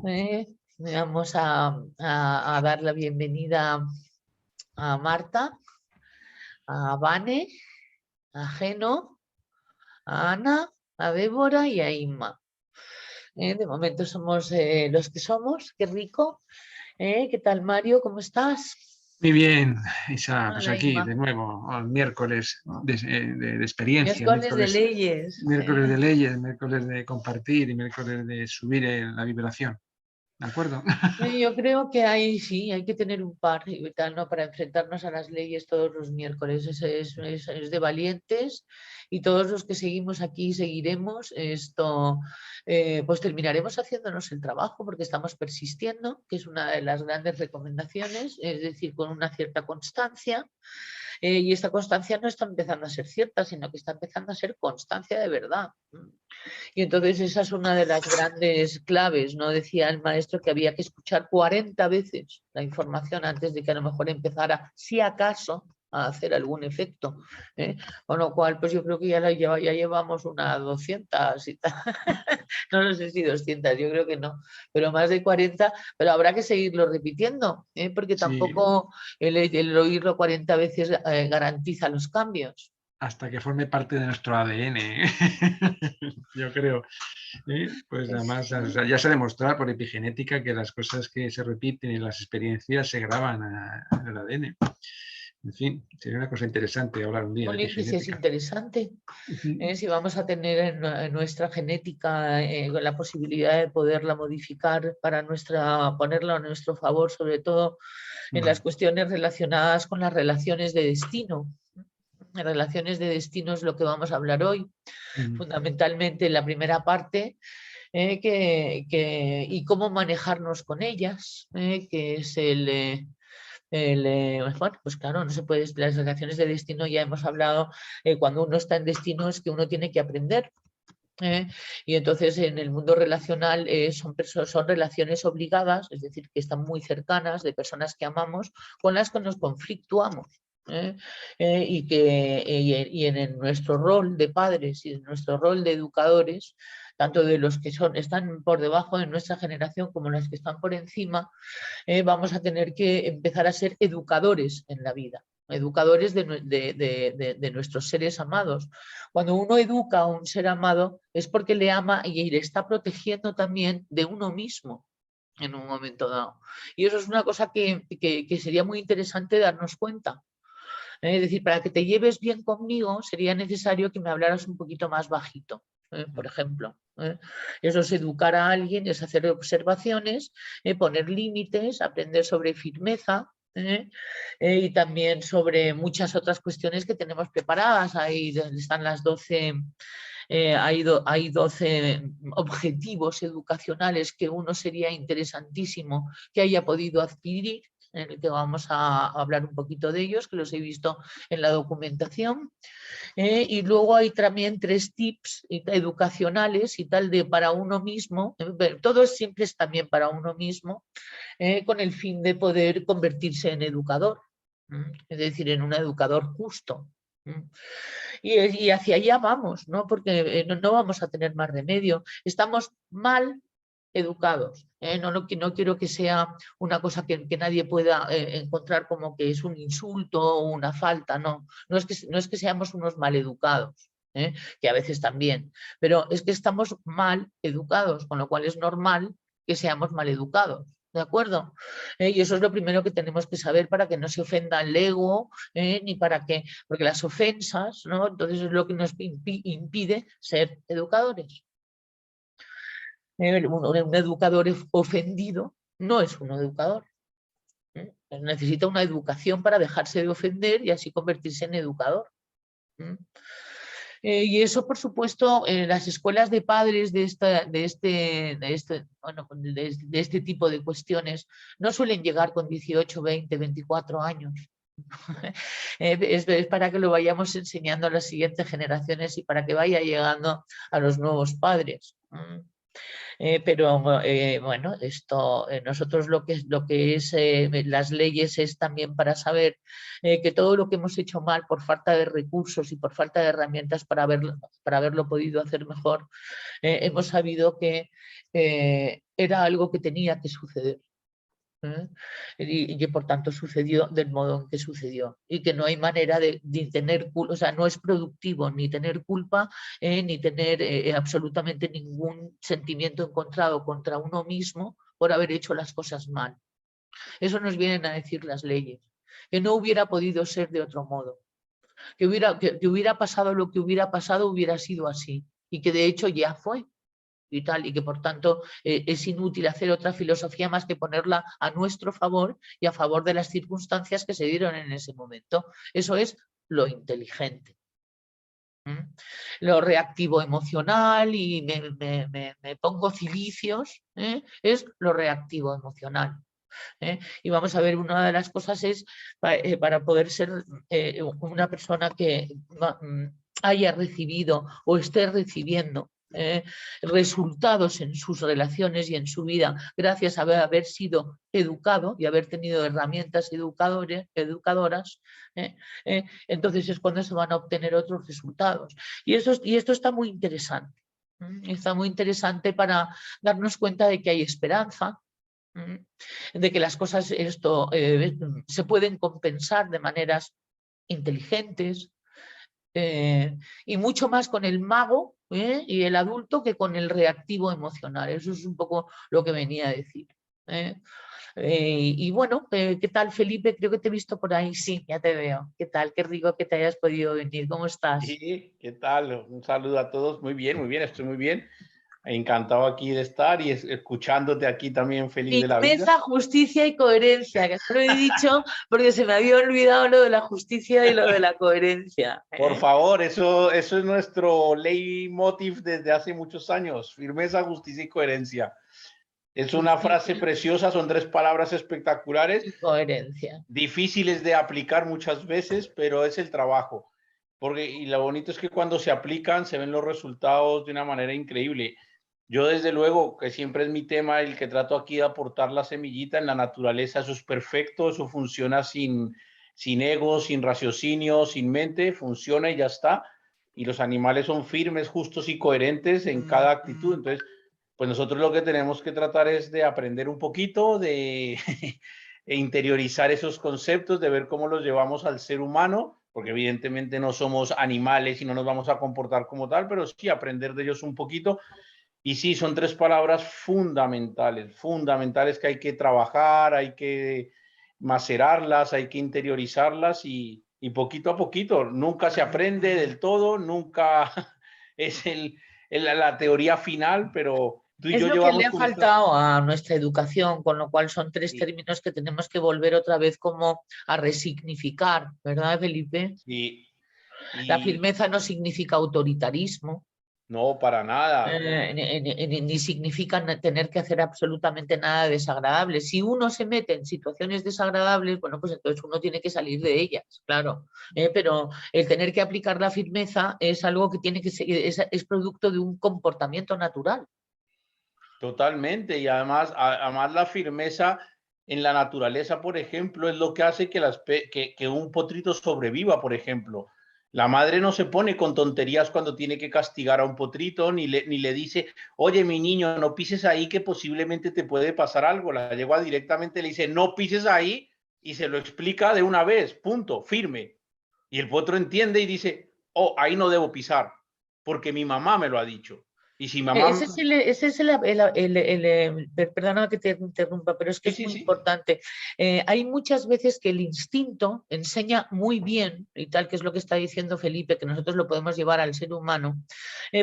Eh, Vamos a dar la bienvenida a Marta, a Vane, a Geno, a Ana, a Débora y a Inma. De momento somos los que somos, qué rico. ¿Qué tal, Mario? ¿Cómo estás? Muy bien, Isa, pues Hola, aquí Inma. de nuevo, al miércoles de experiencia, Miércoles de leyes. miércoles de leyes, miércoles de compartir y miércoles de subir la vibración. ¿De acuerdo? Yo creo que sí, hay que tener un par y tal, ¿no? Para enfrentarnos a las leyes todos los miércoles. Es de valientes y todos los que seguimos aquí seguiremos esto, pues terminaremos haciéndonos el trabajo porque estamos persistiendo, que es una de las grandes recomendaciones, es decir, con una cierta constancia. Y esta constancia no está empezando a ser cierta, sino que está empezando a ser constancia de verdad. Y entonces esa es una de las grandes claves, ¿no? Decía el maestro que había que escuchar 40 veces la información antes de que a lo mejor empezara, si acaso, a hacer algún efecto. Con lo cual, pues yo creo que ya llevamos unas 200 y tal. No, no sé si 200, yo creo que no, pero más de 40, pero habrá que seguirlo repitiendo, porque Sí, tampoco el oírlo 40 veces garantiza los cambios. hasta que forme parte de nuestro ADN, yo creo. Pues además, o sea, ya se ha demostrado por epigenética que las cosas que se repiten y las experiencias se graban en el ADN. En fin, sería una cosa interesante hablar un día de Jolín, que sí es epigenética. interesante. Ujú. Si vamos a tener en nuestra genética la posibilidad de poderla modificar para ponerla a nuestro favor, sobre todo en las Mm, cuestiones relacionadas con las relaciones de destino. En relaciones de destino es lo que vamos a hablar hoy, mm. fundamentalmente en la primera parte, y cómo manejarnos con ellas, que es bueno, pues claro, no se puede, las relaciones de destino ya hemos hablado, cuando uno está en destino es que uno tiene que aprender. ¿eh? Y entonces en el mundo relacional son relaciones obligadas, es decir, que están muy cercanas de personas que amamos, con las que nos conflictuamos. ¿eh? En nuestro rol de padres y en nuestro rol de educadores, tanto de los que están por debajo de nuestra generación como los que están por encima, vamos a tener que empezar a ser educadores en la vida, educadores de nuestros seres amados. Cuando uno educa a un ser amado es porque le ama y le está protegiendo también de uno mismo en un momento dado. Y eso es una cosa que sería muy interesante darnos cuenta. Es decir, para que te lleves bien conmigo sería necesario que me hablaras un poquito más bajito, por ejemplo. Eso es educar a alguien, es hacer observaciones, poner límites, aprender sobre firmeza. Y también sobre muchas otras cuestiones que tenemos preparadas. Ahí están las 12, hay 12 objetivos educacionales que uno sería interesantísimo que haya podido adquirir, en el que vamos a hablar un poquito de ellos, que los he visto en la documentación. Y luego hay también 3 tips educacionales y tal de para uno mismo, todo siempre es también para uno mismo, con el fin de poder convertirse en educador, es decir, en un educador justo. Y hacia allá vamos, ¿no? Porque no vamos a tener más remedio. Estamos mal educados. No quiero que sea una cosa que nadie pueda encontrar como que es un insulto o una falta, no. No es que seamos unos mal educados, que a veces también, pero es que estamos mal educados, con lo cual es normal que seamos mal educados. ¿De acuerdo? Y eso es lo primero que tenemos que saber para que no se ofenda el ego, ni para que, porque las ofensas, ¿no? Entonces es lo que nos impide ser educadores. Un educador ofendido no es un educador. Necesita una educación para dejarse de ofender y así convertirse en educador. Y eso, por supuesto, en las escuelas de padres bueno, de este tipo de cuestiones no suelen llegar con 18, 20, 24 años. Es para que lo vayamos enseñando a las siguientes generaciones y para que vaya llegando a los nuevos padres. Pero bueno, nosotros lo que es las leyes es también para saber que todo lo que hemos hecho mal por falta de recursos y por falta de herramientas para haberlo podido hacer mejor, hemos sabido que era algo que tenía que suceder. Y que por tanto sucedió del modo en que sucedió y que no hay manera de tener culpa, o sea, no es productivo ni tener culpa ni tener absolutamente ningún sentimiento encontrado contra uno mismo por haber hecho las cosas mal. Eso nos vienen a decir las leyes, que no hubiera podido ser de otro modo, que hubiera pasado lo que hubiera pasado, hubiera sido así y que de hecho ya fue y tal, y que por tanto es inútil hacer otra filosofía más que ponerla a nuestro favor y a favor de las circunstancias que se dieron en ese momento. Eso es lo inteligente. Lo reactivo emocional y me pongo cilicios, es lo reactivo emocional. Y vamos a ver, una de las cosas es para poder ser una persona que haya recibido o esté recibiendo resultados en sus relaciones y en su vida gracias a haber sido educado y haber tenido herramientas educadoras, entonces es cuando se van a obtener otros resultados. Y esto está muy interesante. Está muy interesante para darnos cuenta de que hay esperanza, de que las cosas se pueden compensar de maneras inteligentes, y mucho más con el mago y el adulto que con el reactivo emocional. Eso es un poco lo que venía a decir. Y bueno, ¿qué tal, Felipe? Creo que te he visto por ahí. Sí, ya te veo. ¿Qué tal? Qué rico que te hayas podido venir. ¿Cómo estás? Sí, ¿qué tal? Un saludo a todos. Muy bien, estoy muy bien. Encantado aquí de estar y escuchándote aquí también feliz de la vida. Firmeza, justicia y coherencia, que no lo he dicho porque se me había olvidado lo de la justicia y lo de la coherencia. Por favor, eso es nuestro leitmotiv desde hace muchos años. Firmeza, justicia y coherencia. Es una frase preciosa, son 3 palabras espectaculares, Y coherencia. difíciles de aplicar muchas veces, pero es el trabajo. Y lo bonito es que cuando se aplican se ven los resultados de una manera increíble. Yo desde luego, que siempre es mi tema, el que trato aquí de aportar la semillita en la naturaleza, eso es perfecto, eso funciona sin ego, sin raciocinio, sin mente, funciona y ya está. Y los animales son firmes, justos y coherentes en cada actitud. Entonces, pues nosotros lo que tenemos que tratar es de aprender un poquito, de interiorizar esos conceptos, de ver cómo los llevamos al ser humano, porque evidentemente no somos animales y no nos vamos a comportar como tal, pero sí aprender de ellos un poquito. Y sí, son 3 palabras fundamentales que hay que trabajar, hay que macerarlas, hay que interiorizarlas y poquito a poquito. Nunca se aprende del todo, nunca es la teoría final, pero tú y Es yo lo que le llevamos ha con estas... faltado a nuestra educación, con lo cual son 3 Sí, términos que tenemos que volver otra vez como a resignificar, ¿verdad, Felipe? sí, La y firmeza no significa autoritarismo, no, para nada. ni significa tener que hacer absolutamente nada desagradable. Si uno se mete en situaciones desagradables, bueno, pues entonces uno tiene que salir de ellas, claro. Pero el tener que aplicar la firmeza es algo que tiene que ser, es producto de un comportamiento natural. Totalmente, y además la firmeza en la naturaleza, por ejemplo, es lo que hace que un potrito sobreviva, por ejemplo. La madre no se pone con tonterías cuando tiene que castigar a un potrito, ni le dice, oye, mi niño, no pises ahí que posiblemente te puede pasar algo. La yegua directamente le dice, no pises ahí, y se lo explica de una vez, punto, firme. Y el potro entiende y dice, oh, ahí no debo pisar, porque mi mamá me lo ha dicho. Y si mamá... Perdona que te interrumpa, pero es que Sí, es sí, muy sí. importante. Hay muchas veces que el instinto enseña muy bien, y tal que es lo que está diciendo Felipe, que nosotros lo podemos llevar al ser humano,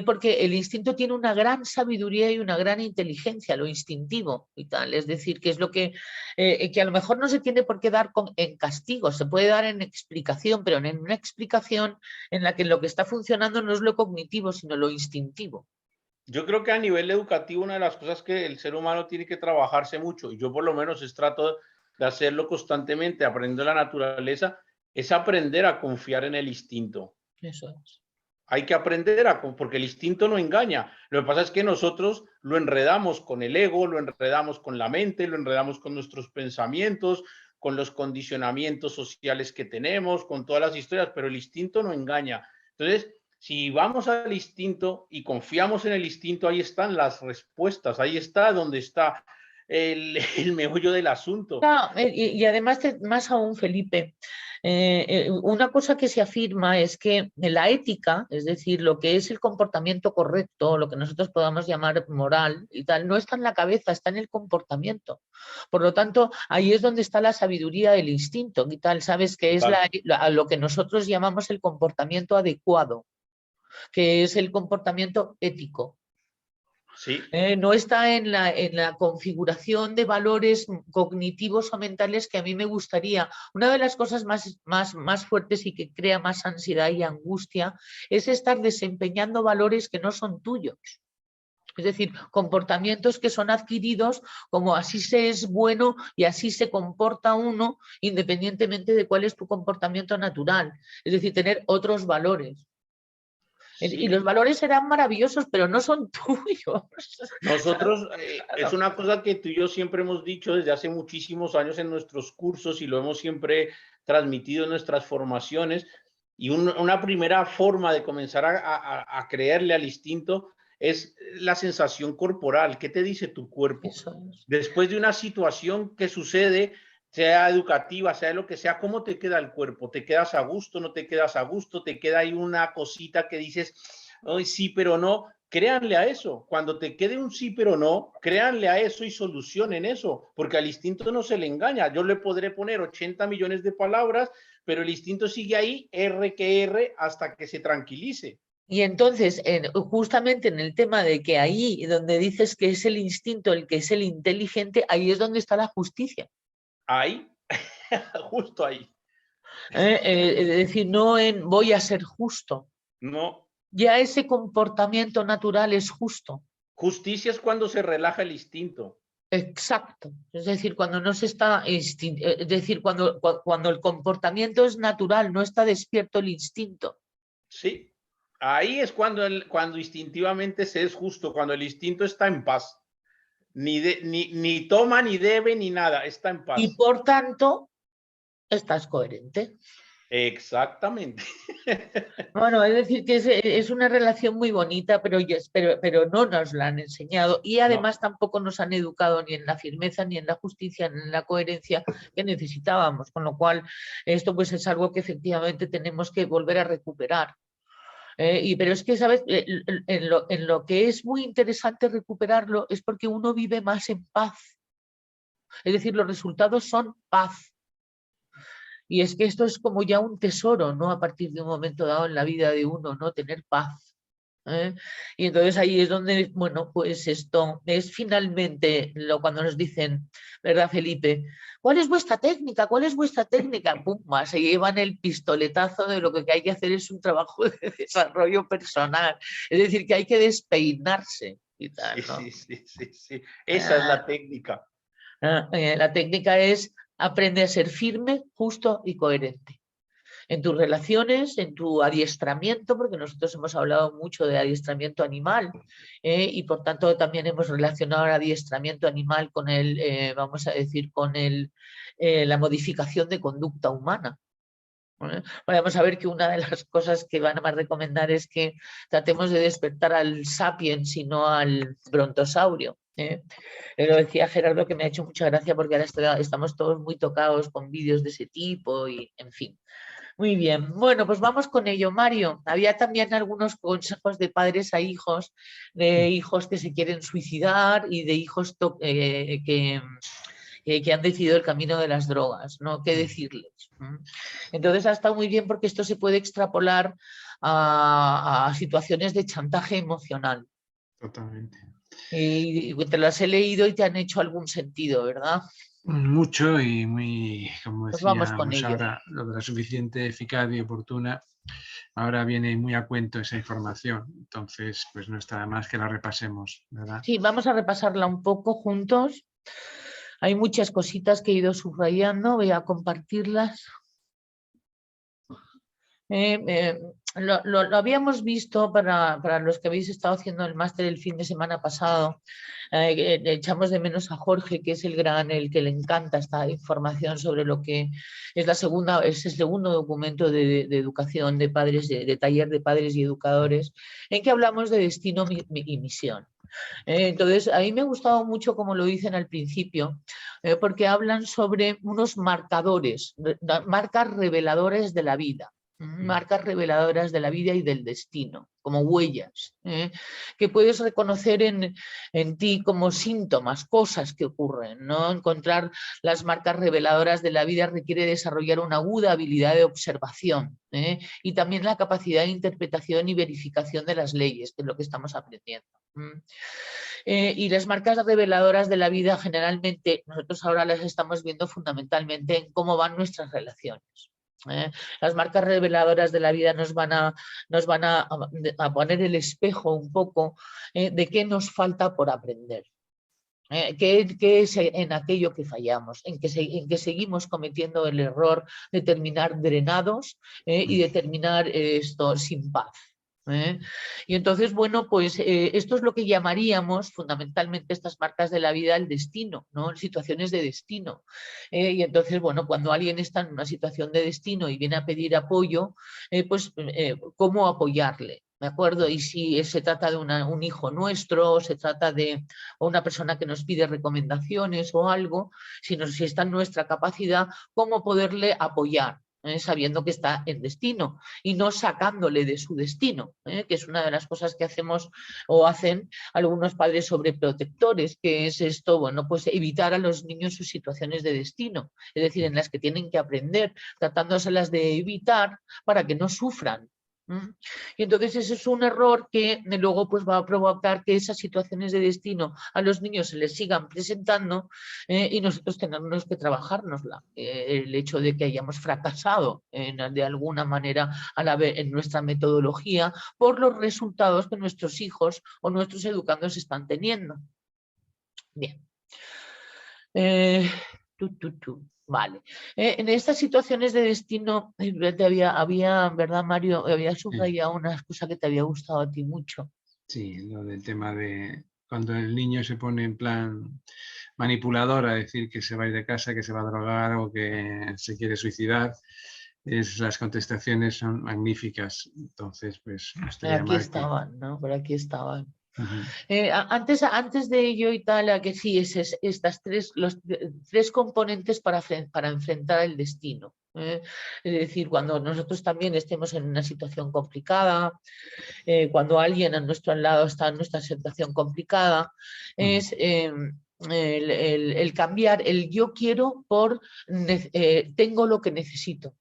porque el instinto tiene una gran sabiduría y una gran inteligencia, lo instintivo y tal. Es decir, que es lo que a lo mejor no se tiene por qué dar en castigo, se puede dar en explicación, pero en una explicación en la que lo que está funcionando no es lo cognitivo, sino lo instintivo. Yo creo que a nivel educativo una de las cosas que el ser humano tiene que trabajarse mucho, y yo por lo menos trato de hacerlo constantemente, aprendiendo la naturaleza, es aprender a confiar en el instinto. Eso es. Hay que aprender porque el instinto no engaña. Lo que pasa es que nosotros lo enredamos con el ego, lo enredamos con la mente, lo enredamos con nuestros pensamientos, con los condicionamientos sociales que tenemos, con todas las historias, pero el instinto no engaña. Entonces, Si vamos al instinto y confiamos en el instinto, ahí están las respuestas, ahí está donde está el meollo del asunto. Claro, y además, más aún, Felipe, una cosa que se afirma es que la ética, es decir, lo que es el comportamiento correcto, lo que nosotros podamos llamar moral y tal, no está en la cabeza, está en el comportamiento. Por lo tanto, ahí es donde está la sabiduría del instinto y tal, sabes que es lo que nosotros llamamos el comportamiento adecuado, que es el comportamiento ético. Sí. No está en la configuración de valores cognitivos o mentales que a mí me gustaría. Una de las cosas más fuertes y que crea más ansiedad y angustia es estar desempeñando valores que no son tuyos. Es decir, comportamientos que son adquiridos como así se es bueno y así se comporta uno independientemente de cuál es tu comportamiento natural. Es decir, tener otros valores. Sí. Y los valores serán maravillosos, pero no son tuyos. Nosotros, es una cosa que tú y yo siempre hemos dicho desde hace muchísimos años en nuestros cursos y lo hemos siempre transmitido en nuestras formaciones. Y una primera forma de comenzar a creerle al instinto es la sensación corporal. ¿Qué te dice tu cuerpo? Después de una situación que sucede, sea educativa, sea lo que sea, ¿cómo te queda el cuerpo? ¿Te quedas a gusto? ¿No te quedas a gusto? ¿Te queda ahí una cosita que dices, ay, sí, pero no? Créanle a eso. Cuando te quede un sí, pero no, créanle a eso y solucionen eso, porque al instinto no se le engaña. Yo le podré poner 80 millones de palabras, pero el instinto sigue ahí, R que R, hasta que se tranquilice. Y entonces, justamente en el tema de que ahí donde dices que es el instinto el que es el inteligente, ahí es donde está la justicia. Ahí, justo ahí. Es decir, no en voy a ser justo. No. Ya ese comportamiento natural es justo. Justicia es cuando se relaja el instinto. Exacto. Es decir, cuando no se está, es decir, cuando el comportamiento es natural, no está despierto el instinto. Sí. Ahí es cuando instintivamente se es justo, cuando el instinto está en paz. Ni toma, ni debe, ni nada, está en paz. Y por tanto, estás coherente. Exactamente. Bueno, es decir, que es una relación muy bonita, pero no nos la han enseñado y además no. Tampoco nos han educado ni en la firmeza, ni en la justicia, ni en la coherencia que necesitábamos, con lo cual esto pues es algo que efectivamente tenemos que volver a recuperar. Pero es que, ¿sabes? En lo que es muy interesante recuperarlo es porque uno vive más en paz. Es decir, los resultados son paz. Y es que esto es como ya un tesoro, ¿no? A partir de un momento dado en la vida de uno, ¿no? Tener paz. Y entonces ahí es donde, bueno, pues esto es finalmente cuando nos dicen, ¿verdad, Felipe? ¿Cuál es vuestra técnica? ¿Cuál es vuestra técnica? ¡Pum! Se llevan el pistoletazo de lo que hay que hacer es un trabajo de desarrollo personal. Es decir, que hay que despeinarse y tal, ¿no? Sí. Esa es la técnica. La técnica es aprende a ser firme, justo y coherente. En tus relaciones, en tu adiestramiento, porque nosotros hemos hablado mucho de adiestramiento animal y por tanto también hemos relacionado el adiestramiento animal con vamos a decir, con la modificación de conducta humana. Vamos a ver que una de las cosas que van a recomendar es que tratemos de despertar al sapiens y no al brontosaurio. Lo decía Gerardo, que me ha hecho mucha gracia porque ahora estamos todos muy tocados con vídeos de ese tipo y en fin. Muy bien, bueno, pues vamos con ello, Mario. Había también algunos consejos de padres a hijos, de hijos que se quieren suicidar y de hijos que han decidido el camino de las drogas, ¿no? ¿Qué decirles? Entonces ha estado muy bien porque esto se puede extrapolar a situaciones de chantaje emocional. Totalmente. Y te las he leído y te han hecho algún sentido, ¿verdad? Mucho y muy, como pues vamos con decíamos ello. ahora, lo de la suficiente, eficaz y oportuna, ahora viene muy a cuento esa información. Entonces, pues no está más que la repasemos, ¿verdad? Sí, vamos a repasarla un poco juntos. Hay muchas cositas que he ido subrayando, voy a compartirlas. lo habíamos visto para los que habéis estado haciendo el máster el fin de semana pasado. Echamos de menos a Jorge, que es el que le encanta esta información sobre lo que es es el segundo documento de educación de padres, de taller de padres y educadores, en que hablamos de destino y misión. Entonces, a mí me ha gustado mucho como lo dicen al principio, porque hablan sobre unos marcadores, marcas reveladoras de la vida. Marcas reveladoras de la vida y del destino, como huellas, que puedes reconocer en ti como síntomas, cosas que ocurren, ¿no? Encontrar las marcas reveladoras de la vida requiere desarrollar una aguda habilidad de observación, y también la capacidad de interpretación y verificación de las leyes, que es lo que estamos aprendiendo. Y las marcas reveladoras de la vida generalmente nosotros ahora las estamos viendo fundamentalmente en cómo van nuestras relaciones. Las marcas reveladoras de la vida nos van a poner el espejo un poco de qué nos falta por aprender. ¿Qué es en aquello que fallamos, en que seguimos cometiendo el error de terminar drenados y de terminar esto sin paz? Y entonces, bueno, pues esto es lo que llamaríamos fundamentalmente estas marcas de la vida el destino, ¿no? Situaciones de destino. Y entonces, bueno, cuando alguien está en una situación de destino y viene a pedir apoyo, pues ¿cómo apoyarle? ¿De acuerdo? Y si se trata de un hijo nuestro, o se trata de una persona que nos pide recomendaciones o algo, si está en nuestra capacidad, ¿cómo poderle apoyar? Sabiendo que está en destino y no sacándole de su destino, que es una de las cosas que hacemos o hacen algunos padres sobreprotectores, que es esto, bueno, pues evitar a los niños sus situaciones de destino, es decir, en las que tienen que aprender, tratándoselas de evitar para que no sufran. Y entonces ese es un error que luego pues va a provocar que esas situaciones de destino a los niños se les sigan presentando y nosotros tenemos que trabajárnosla. El hecho de que hayamos fracasado de alguna manera a la vez en nuestra metodología por los resultados que nuestros hijos o nuestros educandos están teniendo. Bien. Vale. En estas situaciones de destino, había, ¿verdad, Mario? Había subrayado una cosa que te había gustado a ti mucho. Sí, lo del tema de cuando el niño se pone en plan manipulador a decir que se va a ir de casa, que se va a drogar o que se quiere suicidar, las contestaciones son magníficas. Entonces, pues, Aquí estaban, ¿no? Por aquí estaban. Uh-huh. Antes de ello y tal, a que sí, estas los tres componentes para enfrentar el destino. Es decir, cuando nosotros también estemos en una situación complicada, cuando alguien a nuestro lado está en nuestra situación complicada, es el cambiar el yo quiero por tengo lo que necesito.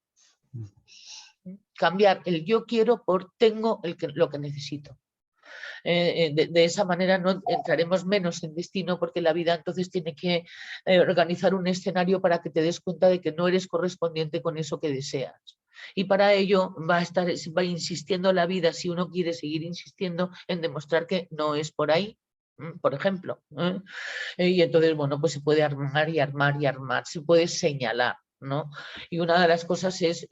Cambiar el yo quiero por tengo lo que necesito. De esa manera no entraremos menos en destino, porque la vida entonces tiene que organizar un escenario para que te des cuenta de que no eres correspondiente con eso que deseas. Y para ello va insistiendo la vida, si uno quiere seguir insistiendo, en demostrar que no es por ahí, por ejemplo. Y entonces, bueno, pues se puede armar y armar y armar, se puede señalar, ¿no? Y una de las cosas es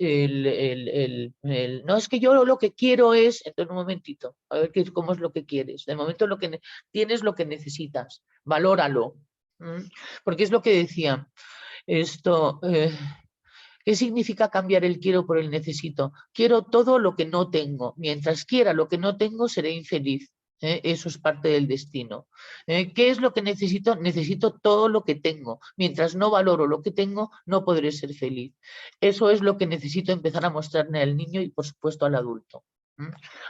no, es que yo lo que quiero es, entonces un momentito, a ver cómo es lo que quieres. De momento tienes lo que necesitas, valóralo. Porque es lo que decía, esto, ¿qué significa cambiar el quiero por el necesito? Quiero todo lo que no tengo. Mientras quiera lo que no tengo, seré infeliz. Eso es parte del destino. ¿Qué es lo que necesito? Necesito todo lo que tengo. Mientras no valoro lo que tengo, no podré ser feliz. Eso es lo que necesito empezar a mostrarle al niño y, por supuesto, al adulto.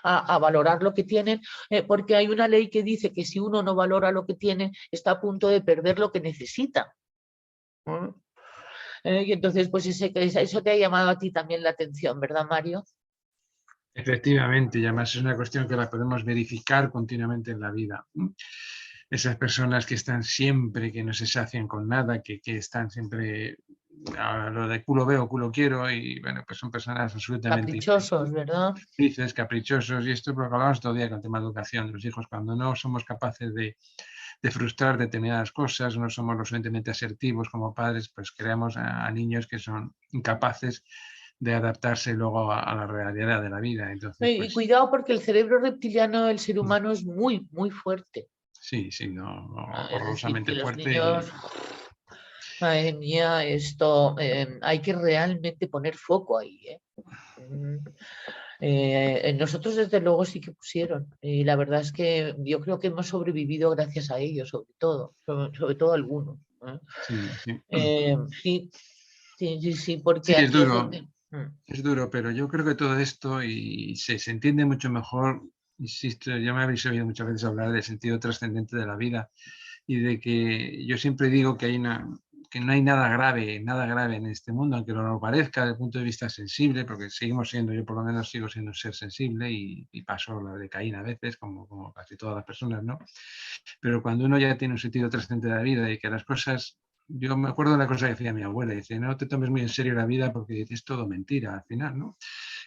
A valorar lo que tienen, porque hay una ley que dice que si uno no valora lo que tiene, está a punto de perder lo que necesita. Y entonces, pues eso te ha llamado a ti también la atención, ¿verdad, Mario? Efectivamente, y además es una cuestión que la podemos verificar continuamente en la vida. Esas personas que están siempre, que no se sacian con nada, que están siempre a lo de culo veo, culo quiero, y bueno, pues son personas absolutamente caprichosos, ¿verdad? Felices, caprichosos, y esto porque hablamos todo el día con el tema de educación de los hijos, cuando no somos capaces de frustrar determinadas cosas, no somos lo suficientemente asertivos como padres, pues creamos a niños que son incapaces de adaptarse luego a la realidad de la vida. Entonces, Y pues cuidado porque el cerebro reptiliano del ser humano es muy, muy fuerte. sí, sí, no, Es decir, que horrorosamente los fuerte. niños, madre mía, esto hay que realmente poner foco ahí, ¿eh? Mm. Nosotros desde luego sí que pusieron y la verdad es que yo creo que hemos sobrevivido gracias a ellos, sobre todo algunos, ¿eh? Sí, sí. Sí, sí, sí, sí, Sí, porque es aquí es duro. donde... Es duro, pero yo creo que todo esto y se entiende mucho mejor, insisto, ya me habéis oído muchas veces hablar del sentido trascendente de la vida y de que yo siempre digo que que no hay nada grave en este mundo, aunque no lo parezca desde el punto de vista sensible, porque seguimos siendo, yo por lo menos sigo siendo un ser sensible y paso la de Caín a veces, como casi todas las personas, ¿no? Pero cuando uno ya tiene un sentido trascendente de la vida y que las cosas, yo me acuerdo de una cosa que decía mi abuela, dice, no te tomes muy en serio la vida porque es todo mentira al final, ¿no?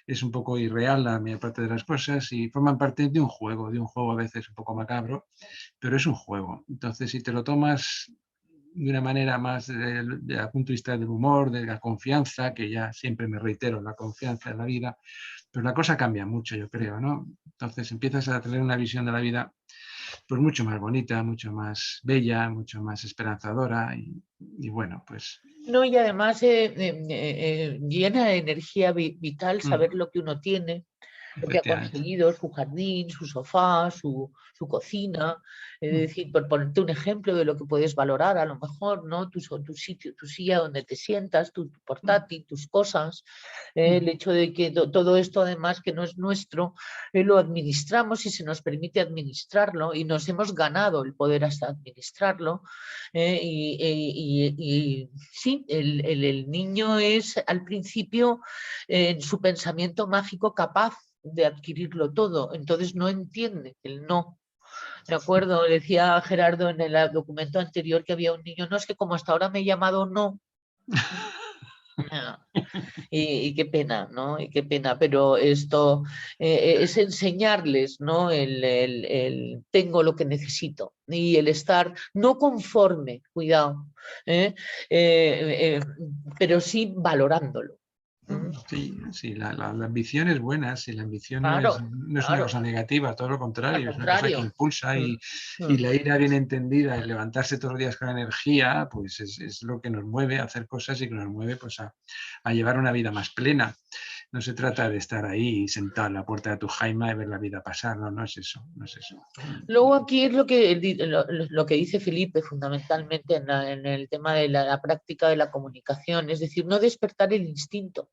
Es un poco irreal la mayor parte de las cosas y forman parte de un juego a veces un poco macabro, pero es un juego. Entonces, si te lo tomas de una manera más desde el punto de vista del humor, de la confianza, que ya siempre me reitero, la confianza en la vida, pues la cosa cambia mucho, yo creo, ¿no? Entonces empiezas a tener una visión de la vida pues mucho más bonita, mucho más bella, mucho más esperanzadora y bueno, pues No, y además llena de energía vital saber mm, lo que uno tiene, lo que ha efectivamente. conseguido, su jardín, su sofá, su cocina. Es Mm, decir, por ponerte un ejemplo de lo que puedes valorar, a lo mejor, ¿no? Tu sitio, tu silla donde te sientas, tu mm, portátil, tus cosas. mm, El hecho de que todo esto, además, que no es nuestro, lo administramos y se nos permite administrarlo y nos hemos ganado el poder hasta administrarlo. Y sí, el niño es al principio en su pensamiento mágico capaz de adquirirlo todo, entonces no entiende el no. De acuerdo, decía Gerardo en el documento anterior que había un niño, no es que como hasta ahora me he llamado no, y qué pena, ¿no? Y qué pena, pero esto es enseñarles, ¿no? El tengo lo que necesito y el estar no conforme, cuidado, ¿eh? Eh, eh, pero sí valorándolo. ¿Mm? sí, sí, la ambición es buena, si la ambición Claro, no es una claro, cosa negativa, todo lo al contrario, es una cosa que contrario. impulsa Mm, y mm. la ira bien entendida, el levantarse todos los días con energía, pues es lo que nos mueve a hacer cosas y que nos mueve pues, a llevar una vida más plena. No se trata de estar ahí sentado en la puerta de tu jaima y ver la vida pasar, no, no es eso, no es eso. Luego aquí es lo que dice Felipe fundamentalmente en el tema de la práctica de la comunicación, es decir, no despertar el instinto.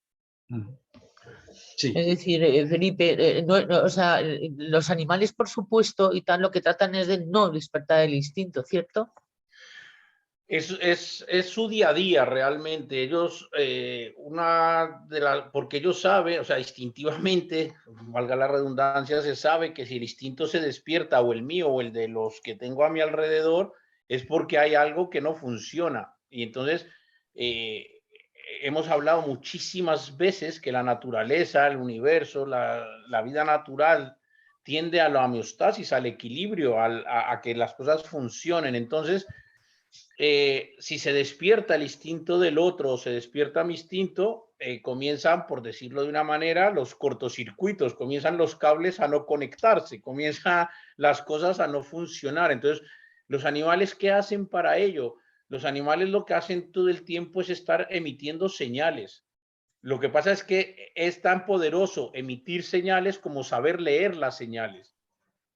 Sí, Es decir, Felipe, o sea, los animales, por supuesto, y tal, lo que tratan es de no despertar el instinto, ¿cierto? Es su día a día realmente. Ellos, porque ellos saben, o sea, instintivamente, valga la redundancia, se sabe que si el instinto se despierta, o el mío, o el de los que tengo a mi alrededor, es porque hay algo que no funciona. Y entonces, hemos hablado muchísimas veces que la naturaleza, el universo, la vida natural, tiende a la homeostasis, al equilibrio, a que las cosas funcionen. Entonces, si se despierta el instinto del otro o se despierta mi instinto, comienzan, por decirlo de una manera, los cortocircuitos, comienzan los cables a no conectarse, comienzan las cosas a no funcionar. Entonces, los animales, ¿qué hacen para ello? Los animales lo que hacen todo el tiempo es estar emitiendo señales. Lo que pasa es que es tan poderoso emitir señales como saber leer las señales,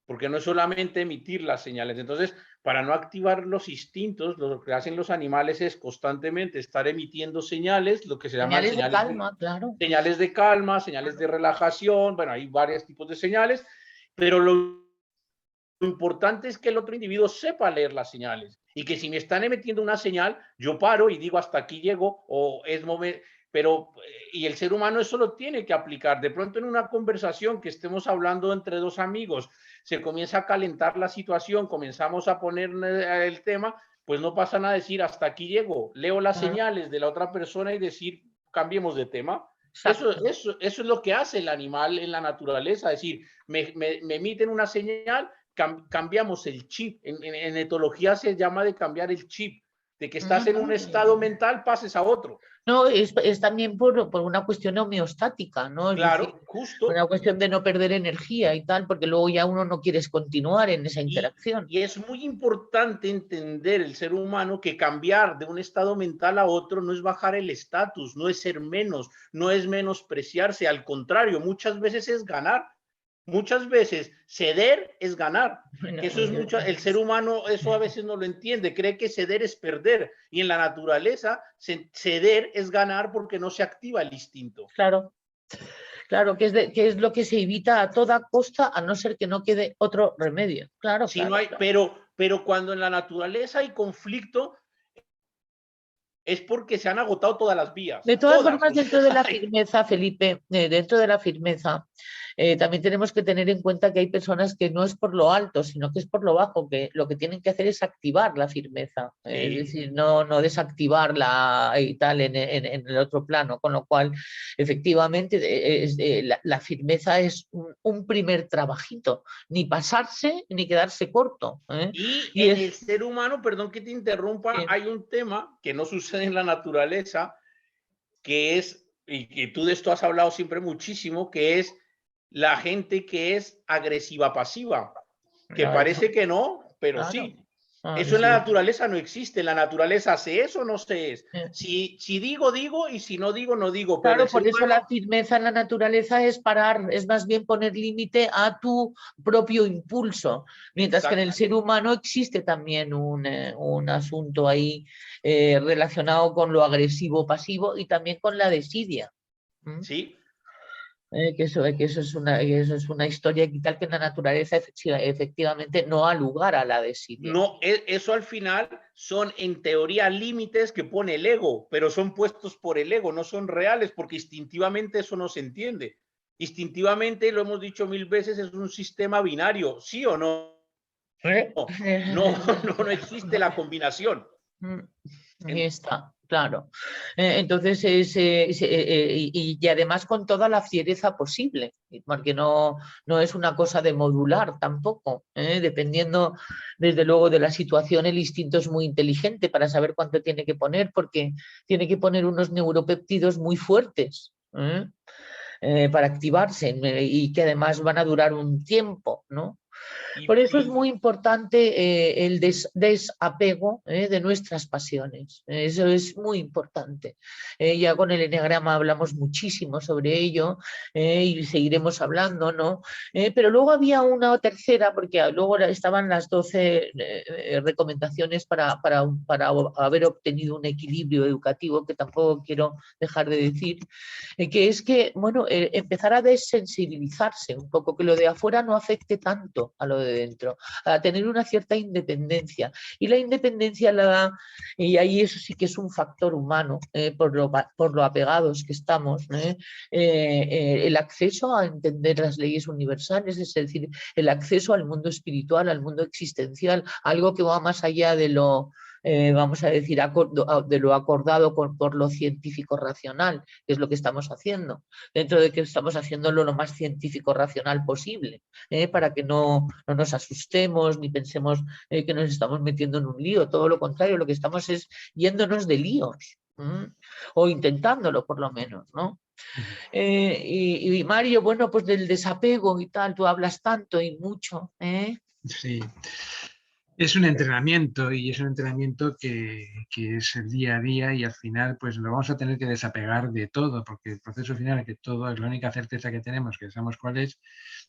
porque no es solamente emitir las señales. Entonces, para no activar los instintos, lo que hacen los animales es constantemente estar emitiendo señales, lo que se llaman Señales de calma, claro. señales de calma, señales de relajación, bueno, hay varios tipos de señales, pero lo importante es que el otro individuo sepa leer las señales y que si me están emitiendo una señal, yo paro y digo hasta aquí llego o es momento, pero y el ser humano eso lo tiene que aplicar. De pronto en una conversación que estemos hablando entre dos amigos, se comienza a calentar la situación, comenzamos a poner el tema, pues no pasan a decir hasta aquí llego, leo las Claro, señales de la otra persona y decir cambiemos de tema. exacto. Eso es lo que hace el animal en la naturaleza, es decir, me emiten una señal, cambiamos el chip. En etología se llama de cambiar el chip. de que estás en un estado mental, pases a otro. No, es también por una cuestión homeostática, ¿no? Es decir, Claro, justo. una cuestión de no perder energía y tal, porque luego ya uno no quiere continuar en esa interacción. Y es muy importante entender el ser humano que cambiar de un estado mental a otro no es bajar el estatus, no es ser menos, no es menospreciarse, al contrario, muchas veces es ganar. Muchas veces ceder es ganar. Bueno, Que eso es mucho, el ser humano eso a veces no lo entiende, cree que ceder es perder, y en la naturaleza ceder es ganar porque no se activa el instinto. Claro, claro, que es lo que se evita a toda costa, a no ser que no quede otro remedio. Claro, Si claro, no hay, claro. pero cuando en la naturaleza hay conflicto, es porque se han agotado todas las vías, De todas todas. formas, dentro de la firmeza, Felipe, dentro de la firmeza, también tenemos que tener en cuenta que hay personas que no es por lo alto, sino que es por lo bajo, que lo que tienen que hacer es activar la firmeza, es decir, no desactivarla y tal en el otro plano, con lo cual, efectivamente, la firmeza es un primer trabajito, ni pasarse ni quedarse corto. Y Y en el ser humano, perdón que te interrumpa, hay un tema que no sucede en la naturaleza, que es, y tú de esto has hablado siempre muchísimo, que es la gente que es agresiva pasiva, que parece que no, pero claro. sí. Eso en la naturaleza no existe. En la naturaleza se es o no se es. Si digo, digo, y si no digo, no digo. Pero claro, el ser por eso humano, la firmeza en la naturaleza es parar, es más bien poner límite a tu propio impulso, mientras que en el ser humano existe también un asunto ahí relacionado con lo agresivo-pasivo y también con la desidia. sí. Que eso es una historia y tal, que en la naturaleza efectivamente no ha lugar a la desidia. No, eso al final son en teoría límites que pone el ego, pero son puestos por el ego, no son reales, porque instintivamente eso no se entiende. Instintivamente, lo hemos dicho 1000 veces, es un sistema binario, ¿sí o no? No existe la combinación. Ahí está, claro. Entonces, y además con toda la fiereza posible, porque no es una cosa de modular tampoco, dependiendo desde luego de la situación. El instinto es muy inteligente para saber cuánto tiene que poner, porque tiene que poner unos neuropéptidos muy fuertes para activarse, y que además van a durar un tiempo, ¿no? Por eso es muy importante el desapego de nuestras pasiones. Eso es muy importante. Ya con el eneagrama hablamos muchísimo sobre ello y seguiremos hablando, ¿no? Pero luego había una tercera, porque luego estaban las 12 recomendaciones para haber obtenido un equilibrio educativo, que tampoco quiero dejar de decir, que es que, bueno, empezar a desensibilizarse un poco, que lo de afuera no afecte tanto a lo de dentro, a tener una cierta independencia. Y la independencia la da, y ahí eso sí que es un factor humano, por lo apegados que estamos, el acceso a entender las leyes universales, es decir, el acceso al mundo espiritual, al mundo existencial, algo que va más allá de lo, vamos a decir, de lo acordado por lo científico racional, que es lo que estamos haciendo, dentro de que estamos haciéndolo lo más científico racional posible, para que no nos asustemos ni pensemos que nos estamos metiendo en un lío. Todo lo contrario, lo que estamos es yéndonos de líos, o intentándolo por lo menos, ¿no? Y Mario, bueno, pues del desapego y tal, tú hablas tanto y mucho, Sí. Es un entrenamiento, y es un entrenamiento que es el día a día, y al final pues nos vamos a tener que desapegar de todo, porque el proceso final, que todo es la única certeza que tenemos, que sabemos cuál es,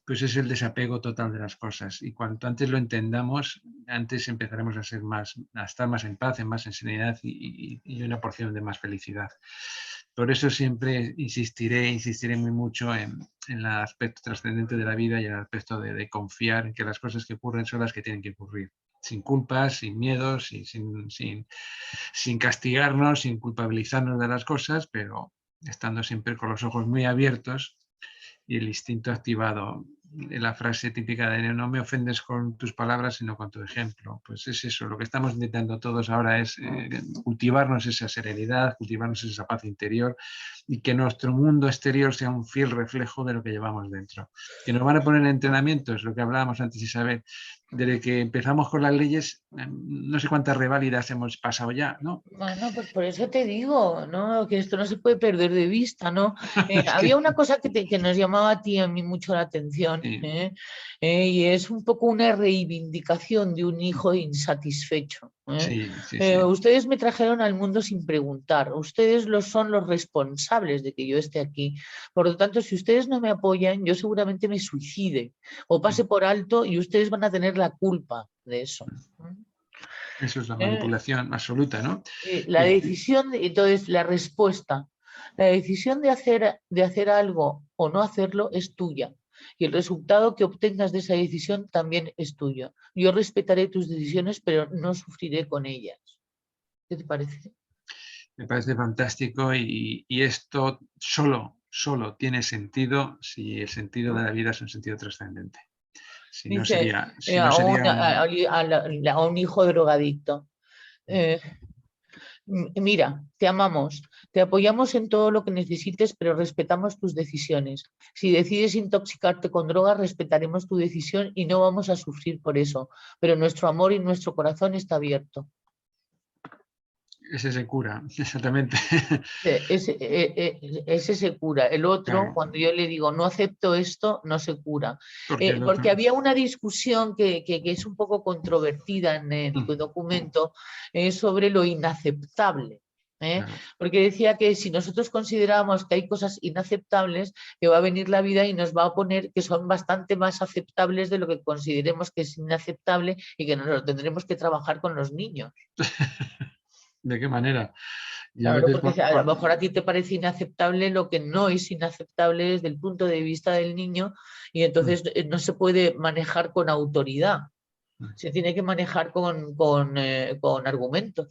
pues es el desapego total de las cosas. Y cuanto antes lo entendamos, antes empezaremos a estar más en paz, más en serenidad y una porción de más felicidad. Por eso siempre insistiré muy mucho en el aspecto trascendente de la vida y el aspecto de confiar en que las cosas que ocurren son las que tienen que ocurrir, sin culpas, sin miedos, sin castigarnos, sin culpabilizarnos de las cosas, pero estando siempre con los ojos muy abiertos y el instinto activado. La frase típica de no me ofendes con tus palabras, sino con tu ejemplo. Pues es eso, lo que estamos intentando todos ahora es cultivarnos esa serenidad, cultivarnos esa paz interior, y que nuestro mundo exterior sea un fiel reflejo de lo que llevamos dentro. Que nos van a poner en entrenamientos, lo que hablábamos antes, Isabel, desde que empezamos con las leyes, no sé cuántas reválidas hemos pasado ya, ¿no? Bueno, pues por eso te digo, ¿no? Que esto no se puede perder de vista, ¿no? Es Había que, una cosa que nos llamaba a ti y a mí mucho la atención, sí, y es un poco una reivindicación de un hijo insatisfecho. sí, sí, sí. Ustedes me trajeron al mundo sin preguntar, ustedes son los responsables de que yo esté aquí. Por lo tanto, si ustedes no me apoyan, yo seguramente me suicide o pase por alto y ustedes van a tener la culpa de eso. Eso es la ¿Eh? manipulación absoluta, ¿no? La decisión, entonces la respuesta, la decisión de hacer algo o no hacerlo es tuya. Y el resultado que obtengas de esa decisión también es tuyo. Yo respetaré tus decisiones, pero no sufriré con ellas. ¿Qué te parece? Me parece fantástico y esto solo tiene sentido si el sentido de la vida es un sentido trascendente. Si no Dice sería, si no sería, a un hijo drogadicto. eh, Mira, te amamos, te apoyamos en todo lo que necesites, pero respetamos tus decisiones. Si decides intoxicarte con drogas, respetaremos tu decisión y no vamos a sufrir por eso, pero nuestro amor y nuestro corazón está abierto. es ese cura, exactamente. Ese se cura. El otro, Claro, cuando yo le digo no acepto esto, no se cura. porque el Porque otro. había una discusión que es un poco controvertida en el documento sobre lo inaceptable. Claro. Porque decía que si nosotros consideramos que hay cosas inaceptables, que va a venir la vida y nos va a poner que son bastante más aceptables de lo que consideremos que es inaceptable y que nos lo tendremos que trabajar con los niños. ¿De qué manera? Y a Claro, veces porque a lo mejor a ti te parece inaceptable lo que no es inaceptable desde el punto de vista del niño y entonces no se puede manejar con autoridad, se tiene que manejar con argumentos.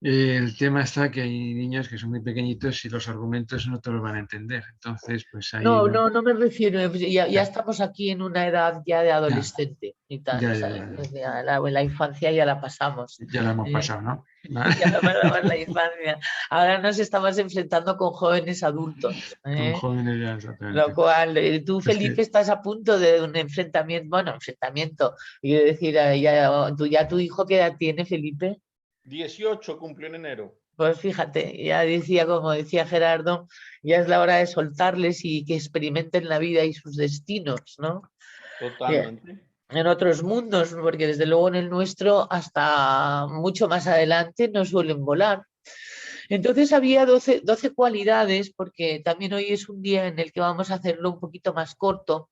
el tema está que hay niños que son muy pequeñitos y los argumentos no te los van a entender. Entonces, pues ahí No, no. no, no me refiero, ya Ya, estamos aquí en una edad ya de ya, adolescente y tal, ya, ya, ¿sabes? ya, La infancia ya la pasamos. ya lo hemos ¿Eh? pasado, ¿no? ¿Vale? Ya la pasamos la infancia. Ahora nos estamos enfrentando con jóvenes adultos. Con ¿Eh? jóvenes ya, Lo exactamente. cual, tú, Es Felipe, que estás a punto de un enfrentamiento, bueno, enfrentamiento, quiero decir, ya tu hijo, ¿qué edad tiene, Felipe? 18 cumplió en enero. Pues fíjate, ya decía, como decía Gerardo, ya es la hora de soltarles y que experimenten la vida y sus destinos, ¿no? Totalmente. En otros mundos, porque desde luego en el nuestro hasta mucho más adelante no suelen volar. Entonces había 12 cualidades, porque también hoy es un día en el que vamos a hacerlo un poquito más corto.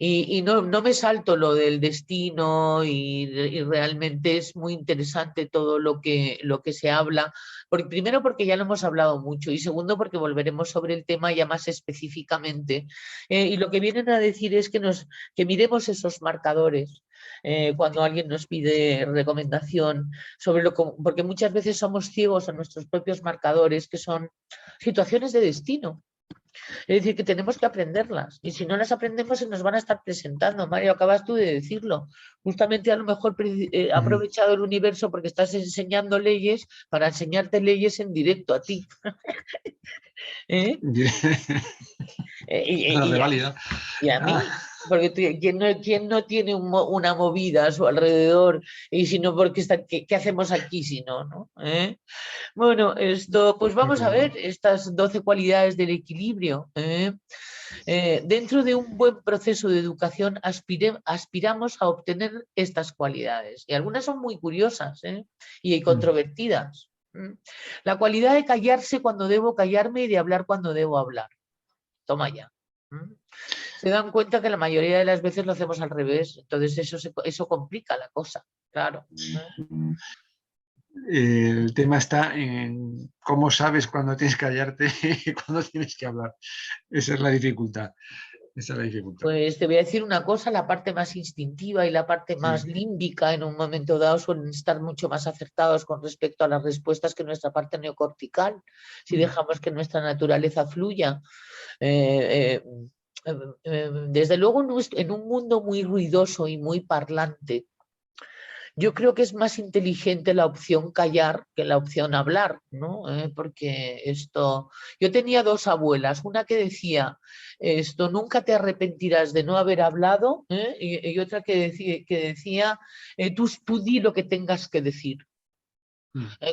Y no me salto lo del destino y realmente es muy interesante todo lo que se habla. Primero porque ya lo hemos hablado mucho y segundo porque volveremos sobre el tema ya más específicamente. Y lo que vienen a decir es que miremos esos marcadores. Cuando alguien nos pide recomendación sobre porque muchas veces somos ciegos a nuestros propios marcadores, que son situaciones de destino. Es decir, que tenemos que aprenderlas y si no las aprendemos se nos van a estar presentando. Mario, acabas tú de decirlo. Justamente a lo mejor ha aprovechado el universo porque estás enseñando leyes para enseñarte leyes en directo a ti. ¿Eh? la Y, y a mí, reválida. y a mí. Porque ¿quién no tiene una movida a su alrededor? Y si no, ¿qué hacemos aquí si no? ¿No? Bueno, esto, pues vamos a ver estas 12 cualidades del equilibrio. Dentro de un buen proceso de educación aspiramos a obtener estas cualidades y algunas son muy curiosas y controvertidas. La cualidad de callarse cuando debo callarme y de hablar cuando debo hablar. Toma ya. Se dan cuenta que la mayoría de las veces lo hacemos al revés, entonces eso complica la cosa, claro. El tema está en cómo sabes cuándo tienes que callarte y cuándo tienes que hablar. Esa es la dificultad. Esa es la dificultad. Pues te voy a decir una cosa, la parte más instintiva y la parte más límbica en un momento dado suelen estar mucho más acertados con respecto a las respuestas que nuestra parte neocortical, si dejamos que nuestra naturaleza fluya. Desde luego en un mundo muy ruidoso y muy parlante, Yo creo que es más inteligente la opción callar que la opción hablar, ¿no? Porque yo tenía dos abuelas, una que decía, nunca te arrepentirás de no haber hablado, y otra que decía, tú di lo que tengas que decir.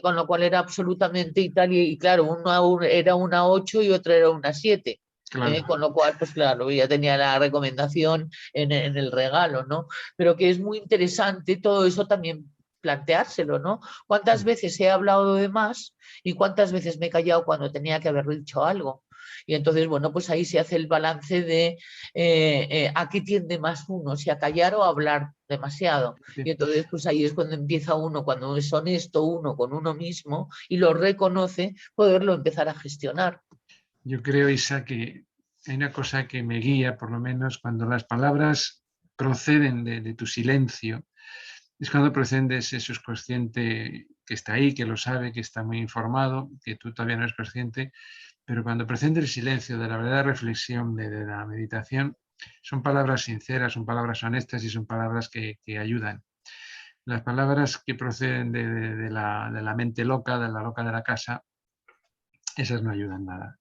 Con lo cual era absolutamente Italia, y claro, una era una 8 y otra era una 7. Claro. Con lo cual, pues claro, ya tenía la recomendación en el regalo, ¿no? Pero que es muy interesante todo eso también planteárselo, ¿no? ¿Cuántas veces he hablado de más y cuántas veces me he callado cuando tenía que haber dicho algo? Y entonces, bueno, pues ahí se hace el balance de a qué tiende más uno, si a callar o a hablar demasiado. Sí. Y entonces, pues ahí es cuando empieza uno, cuando es honesto uno con uno mismo y lo reconoce, poderlo empezar a gestionar. Yo creo, Isa, que hay una cosa que me guía, por lo menos, cuando las palabras proceden de tu silencio, es cuando proceden de ese subconsciente que está ahí, que lo sabe, que está muy informado, que tú todavía no eres consciente, pero cuando proceden del silencio, de la verdadera reflexión, de la meditación, son palabras sinceras, son palabras honestas y son palabras que ayudan. Las palabras que proceden de la mente loca, de la loca de la casa, esas no ayudan nada.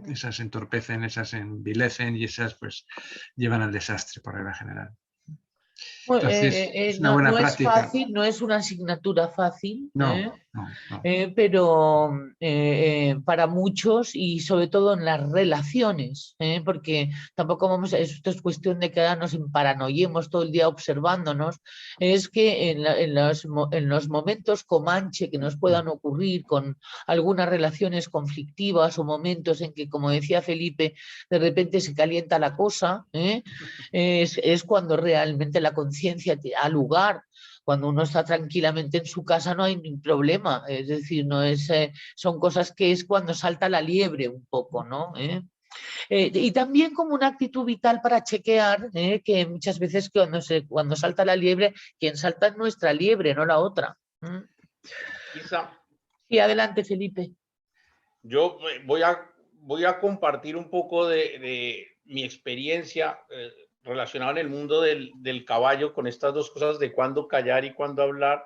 Esas entorpecen, esas envilecen y esas pues llevan al desastre por regla general. Entonces, es una buena No es práctica. fácil, no es una asignatura fácil, No. pero para muchos y sobre todo en las relaciones, porque tampoco esto es cuestión de quedarnos en paranoiemos todo el día observándonos, es que en los momentos comanche que nos puedan ocurrir con algunas relaciones conflictivas o momentos en que, como decía Felipe, de repente se calienta la cosa, es cuando realmente la conciencia da lugar. Cuando uno está tranquilamente en su casa no hay ningún problema, es decir, no es, son cosas que es cuando salta la liebre un poco, ¿no? Y también como una actitud vital para chequear que muchas veces cuando salta la liebre, quien salta es nuestra liebre, no la otra. Isa, Sí, adelante, Felipe. yo voy a compartir un poco de mi experiencia relacionada en el mundo del caballo con estas dos cosas de cuándo callar y cuándo hablar.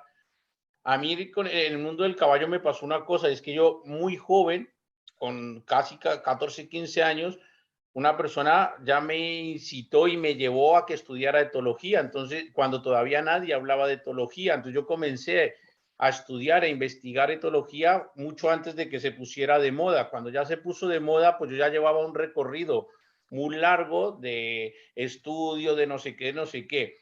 A mí en el mundo del caballo me pasó una cosa, es que yo muy joven, con casi 14, 15 años, una persona ya me incitó y me llevó a que estudiara etología. Entonces, cuando todavía nadie hablaba de etología, entonces yo comencé a estudiar e investigar etología mucho antes de que se pusiera de moda. Cuando ya se puso de moda, pues yo ya llevaba un recorrido muy largo de estudio, de no sé qué, no sé qué.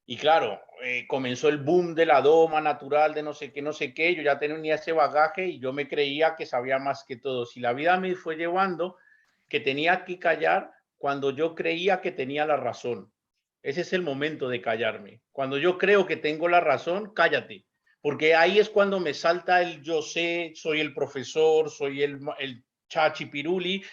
Y claro, comenzó el boom de la doma natural, de no sé qué, no sé qué. Yo ya tenía ese bagaje y yo me creía que sabía más que todos. Y la vida me fue llevando que tenía que callar cuando yo creía que tenía la razón. Ese es el momento de callarme. Cuando yo creo que tengo la razón, cállate. Porque ahí es cuando me salta el yo sé, soy el profesor, soy el chachi piruli.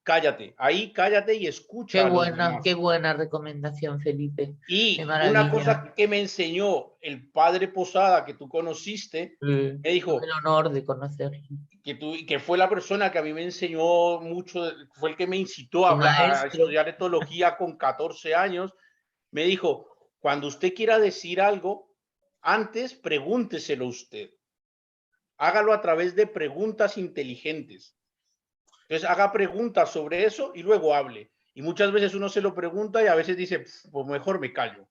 Cállate, ahí cállate y escucha a los demás. Qué buena recomendación, Felipe. Qué Y una maravilla. cosa que me enseñó el padre Posada que tú conociste, me Tuve el dijo honor de conocerlo. que fue la persona que a mí me enseñó mucho, fue el que me incitó a, Tu a maestro. estudiar etología con 14 años, me dijo, cuando usted quiera decir algo, antes pregúnteselo usted. Hágalo a través de preguntas inteligentes. Entonces haga preguntas sobre eso y luego hable. Y muchas veces uno se lo pregunta y a veces dice, pues mejor me callo.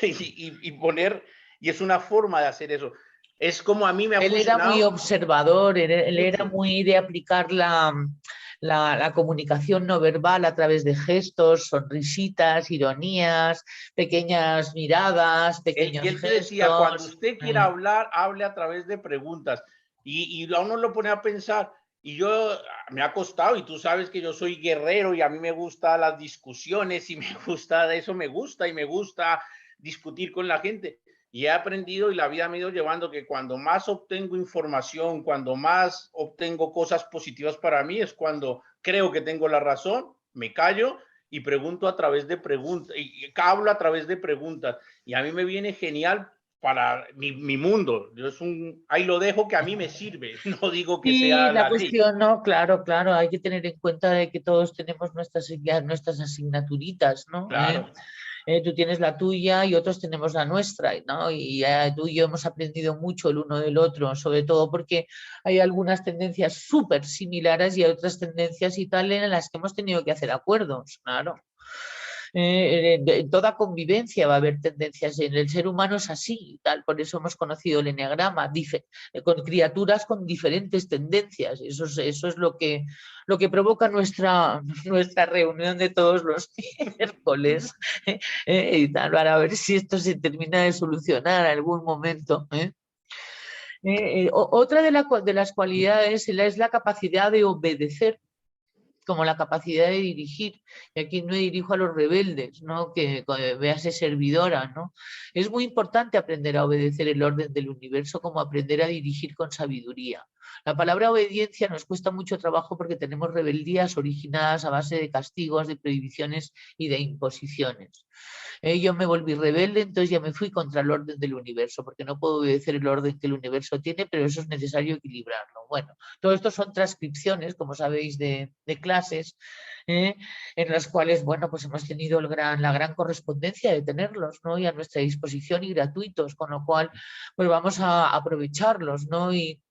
Y es una forma de hacer eso. Es como a mí me ha Él era muy funcionado observador, él era mucho. muy de aplicar la comunicación no verbal a través de gestos, sonrisitas, ironías, pequeñas miradas, Y pequeños él te decía, cuando gestos. usted quiera hablar, hable a través de preguntas. Y a uno lo pone a pensar. Y yo me ha costado, y tú sabes que yo soy guerrero y a mí me gustan las discusiones y me gusta eso, me gusta y me gusta discutir con la gente. Y he aprendido y la vida me ha ido llevando que cuando más obtengo información, cuando más obtengo cosas positivas para mí, es cuando creo que tengo la razón, me callo y pregunto a través de preguntas, y hablo a través de preguntas. Y a mí me viene genial para mi mundo. Yo ahí lo dejo que a mí me sirve, no digo que Sí, sea la la ley. cuestión, no, claro, claro, hay que tener en cuenta de que todos tenemos nuestras asignaturitas, ¿no? Claro. Tú tienes la tuya y otros tenemos la nuestra, ¿no? Y tú y yo hemos aprendido mucho el uno del otro, sobre todo porque hay algunas tendencias súper similares y hay otras tendencias y tal en las que hemos tenido que hacer acuerdos, claro. En toda convivencia va a haber tendencias, en el ser humano es así, tal, por eso hemos conocido el eneagrama, con criaturas con diferentes tendencias, eso es lo que provoca nuestra reunión de todos los miércoles, y tal, para ver si esto se termina de solucionar en algún momento. Otra de las cualidades es la capacidad de obedecer, como la capacidad de dirigir, y aquí me dirijo a los rebeldes, ¿no? Que véase servidora, ¿no? Es muy importante aprender a obedecer el orden del universo como aprender a dirigir con sabiduría. La palabra obediencia nos cuesta mucho trabajo porque tenemos rebeldías originadas a base de castigos, de prohibiciones y de imposiciones. Yo me volví rebelde, entonces ya me fui contra el orden del universo, porque no puedo obedecer el orden que el universo tiene, pero eso es necesario equilibrarlo. Bueno, todo esto son transcripciones, como sabéis, de clases, en las cuales, bueno, pues hemos tenido la gran correspondencia de tenerlos, ¿no? Y a nuestra disposición y gratuitos, con lo cual, pues vamos a aprovecharlos, ¿no? Y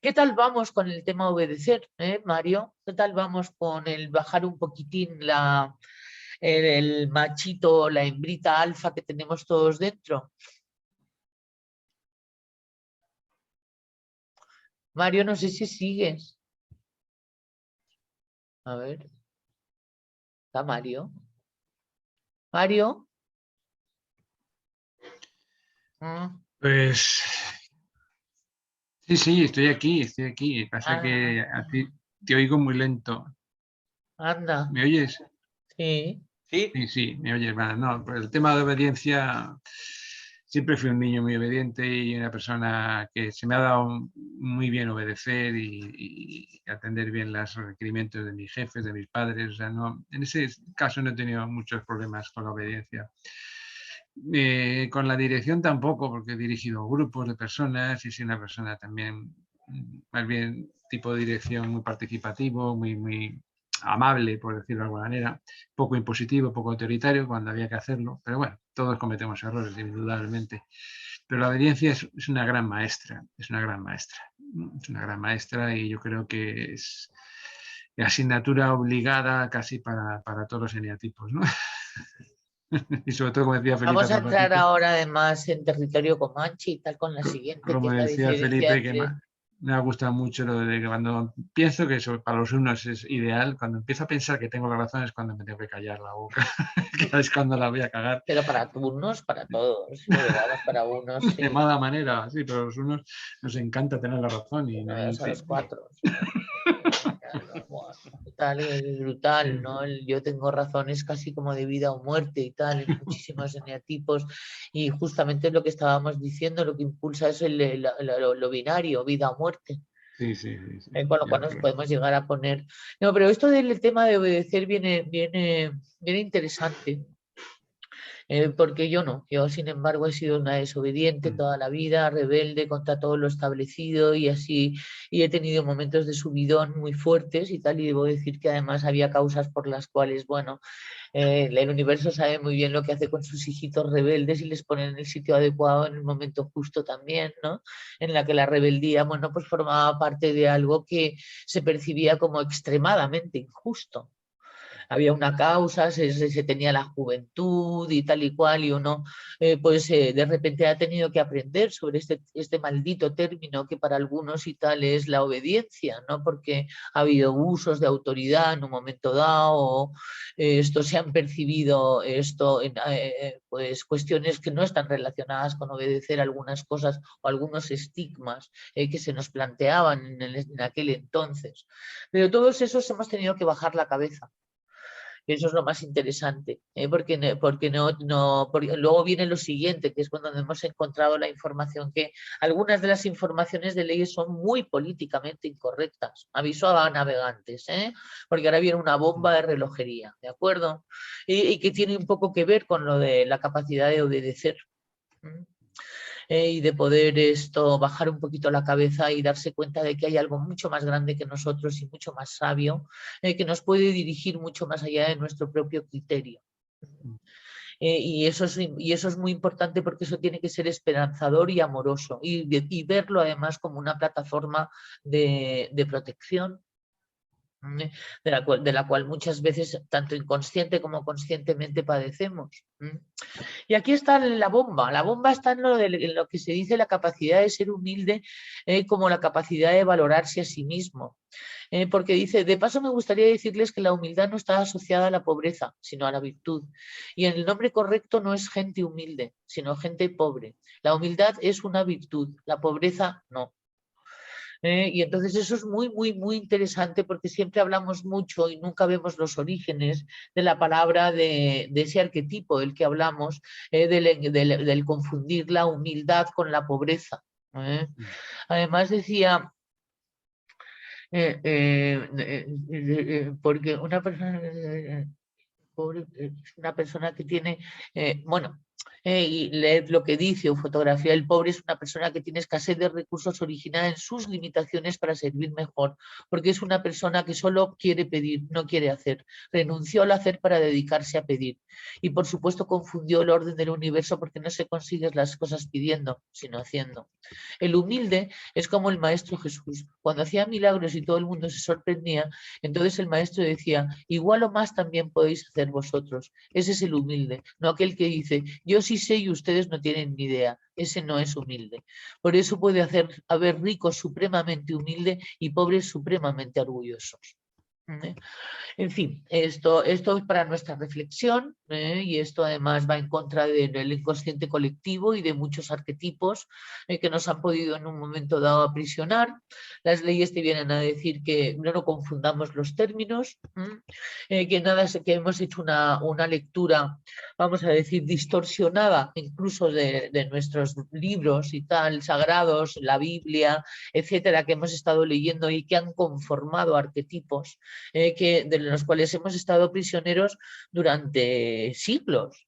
¿qué tal vamos con el tema obedecer, Mario? ¿Qué tal vamos con el bajar un poquitín el machito, la hembrita alfa que tenemos todos dentro? Mario, no sé si sigues. A ver. ¿Está Mario? ¿Mario? Pues sí, estoy aquí. Pasa que a ti te oigo muy lento. Anda. ¿Me oyes? Sí. Sí, me oyes. Vale, no, pues el tema de obediencia, siempre fui un niño muy obediente y una persona que se me ha dado muy bien obedecer y atender bien los requerimientos de mis jefes, de mis padres. O sea, no, en ese caso no he tenido muchos problemas con la obediencia. Con la dirección tampoco, porque he dirigido grupos de personas y soy una persona también, más bien tipo de dirección muy participativo, muy amable, por decirlo de alguna manera, poco impositivo, poco autoritario cuando había que hacerlo, pero bueno, todos cometemos errores, indudablemente. Pero la obediencia es una gran maestra, es una gran maestra, es una gran maestra y yo creo que es asignatura obligada casi para todos los eneatipos, ¿no? Y sobre todo, como decía Felipe Vamos hace a un entrar ratito, ahora además en territorio comanche y tal con la siguiente, que como es la decía diferencia Felipe, que entre... me ha gustado mucho lo de que cuando pienso que eso para los unos es ideal, cuando empiezo a pensar que tengo la razón es cuando me tengo que callar la boca, que es cuando la voy a cagar. Pero para unos, para todos, de verdad, para unos, De sí. mala manera, sí, pero a los unos nos encanta tener la razón y No veas a sí. los cuatro. Tal, es brutal, ¿no? Yo tengo razones casi como de vida o muerte y tal, en muchísimos eneatipos, y justamente lo que estábamos diciendo, lo que impulsa es lo binario, vida o muerte. Sí. Con lo cual nos podemos llegar a poner. No, pero esto del tema de obedecer viene interesante. Porque yo sin embargo he sido una desobediente toda la vida, rebelde contra todo lo establecido y así, y he tenido momentos de subidón muy fuertes y tal, y debo decir que además había causas por las cuales, bueno, el universo sabe muy bien lo que hace con sus hijitos rebeldes y les pone en el sitio adecuado en el momento justo también, ¿no? En la que la rebeldía, bueno, pues formaba parte de algo que se percibía como extremadamente injusto. Había una causa, se tenía la juventud y tal y cual, y uno de repente ha tenido que aprender sobre este maldito término que para algunos y tal es la obediencia, ¿no? Porque ha habido abusos de autoridad en un momento dado, o esto se han percibido pues cuestiones que no están relacionadas con obedecer algunas cosas o algunos estigmas que se nos planteaban en aquel entonces. Pero todos esos hemos tenido que bajar la cabeza. Eso es lo más interesante, porque luego viene lo siguiente, que es cuando hemos encontrado la información, que algunas de las informaciones de leyes son muy políticamente incorrectas. Aviso a navegantes, porque ahora viene una bomba de relojería, ¿de acuerdo? Y que tiene un poco que ver con lo de la capacidad de obedecer. Y de poder bajar un poquito la cabeza y darse cuenta de que hay algo mucho más grande que nosotros y mucho más sabio, que nos puede dirigir mucho más allá de nuestro propio criterio. y eso es muy importante porque eso tiene que ser esperanzador y amoroso y verlo además como una plataforma de protección, de la cual muchas veces tanto inconsciente como conscientemente padecemos. Y aquí está la bomba. La bomba está en lo que se dice la capacidad de ser humilde, como la capacidad de valorarse a sí mismo. Porque dice, de paso me gustaría decirles que la humildad no está asociada a la pobreza, sino a la virtud. Y el nombre correcto no es gente humilde, sino gente pobre. La humildad es una virtud, la pobreza no. Y entonces eso es muy, muy, muy interesante porque siempre hablamos mucho y nunca vemos los orígenes de la palabra de ese arquetipo del que hablamos, del confundir la humildad con la pobreza. Además decía, porque una persona pobre es una persona que tiene, bueno, y leer lo que dice o fotografía el pobre es una persona que tiene escasez de recursos originada en sus limitaciones para servir mejor, porque es una persona que solo quiere pedir, no quiere hacer. Renunció al hacer para dedicarse a pedir. Y por supuesto confundió el orden del universo porque no se consiguen las cosas pidiendo, sino haciendo. El humilde es como el Maestro Jesús. Cuando hacía milagros y todo el mundo se sorprendía, entonces el Maestro decía, igual o más también podéis hacer vosotros. Ese es el humilde, no aquel que dice, yo sí sé y ustedes no tienen ni idea. Ese no es humilde. Por eso puede haber ricos supremamente humildes y pobres supremamente orgullosos. En fin, esto es para nuestra reflexión, y esto además va en contra del inconsciente colectivo y de muchos arquetipos que nos han podido en un momento dado aprisionar. Las leyes te vienen a decir que no confundamos los términos, que hemos hecho una lectura, vamos a decir, distorsionada incluso de nuestros libros y tal, sagrados, la Biblia, etcétera, que hemos estado leyendo y que han conformado arquetipos de los cuales hemos estado prisioneros durante siglos.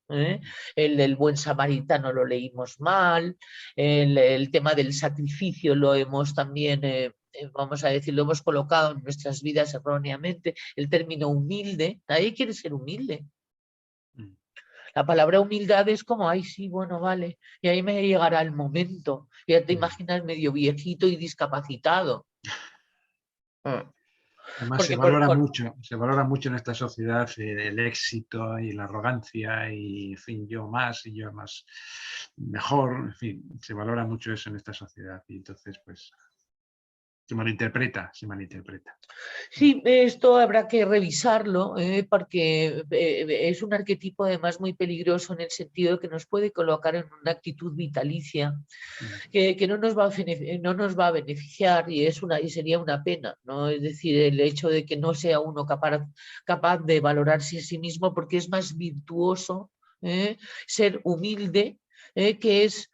El del buen samaritano lo leímos mal, el tema del sacrificio lo hemos también, vamos a decir, lo hemos colocado en nuestras vidas erróneamente, el término humilde, nadie quiere ser humilde. La palabra humildad es como, ay, sí, bueno, vale, y ahí me llegará el momento. Ya te imaginas medio viejito y discapacitado. Además, Porque se valora mucho en esta sociedad el éxito y la arrogancia y, en fin, yo más y yo más mejor, en fin, se valora mucho eso en esta sociedad y entonces, pues, se malinterpreta. Sí, esto habrá que revisarlo, porque es un arquetipo además muy peligroso en el sentido de que nos puede colocar en una actitud vitalicia que no nos va a beneficiar y sería una pena, ¿no? Es decir, el hecho de que no sea uno capaz de valorarse a sí mismo porque es más virtuoso ser humilde, que es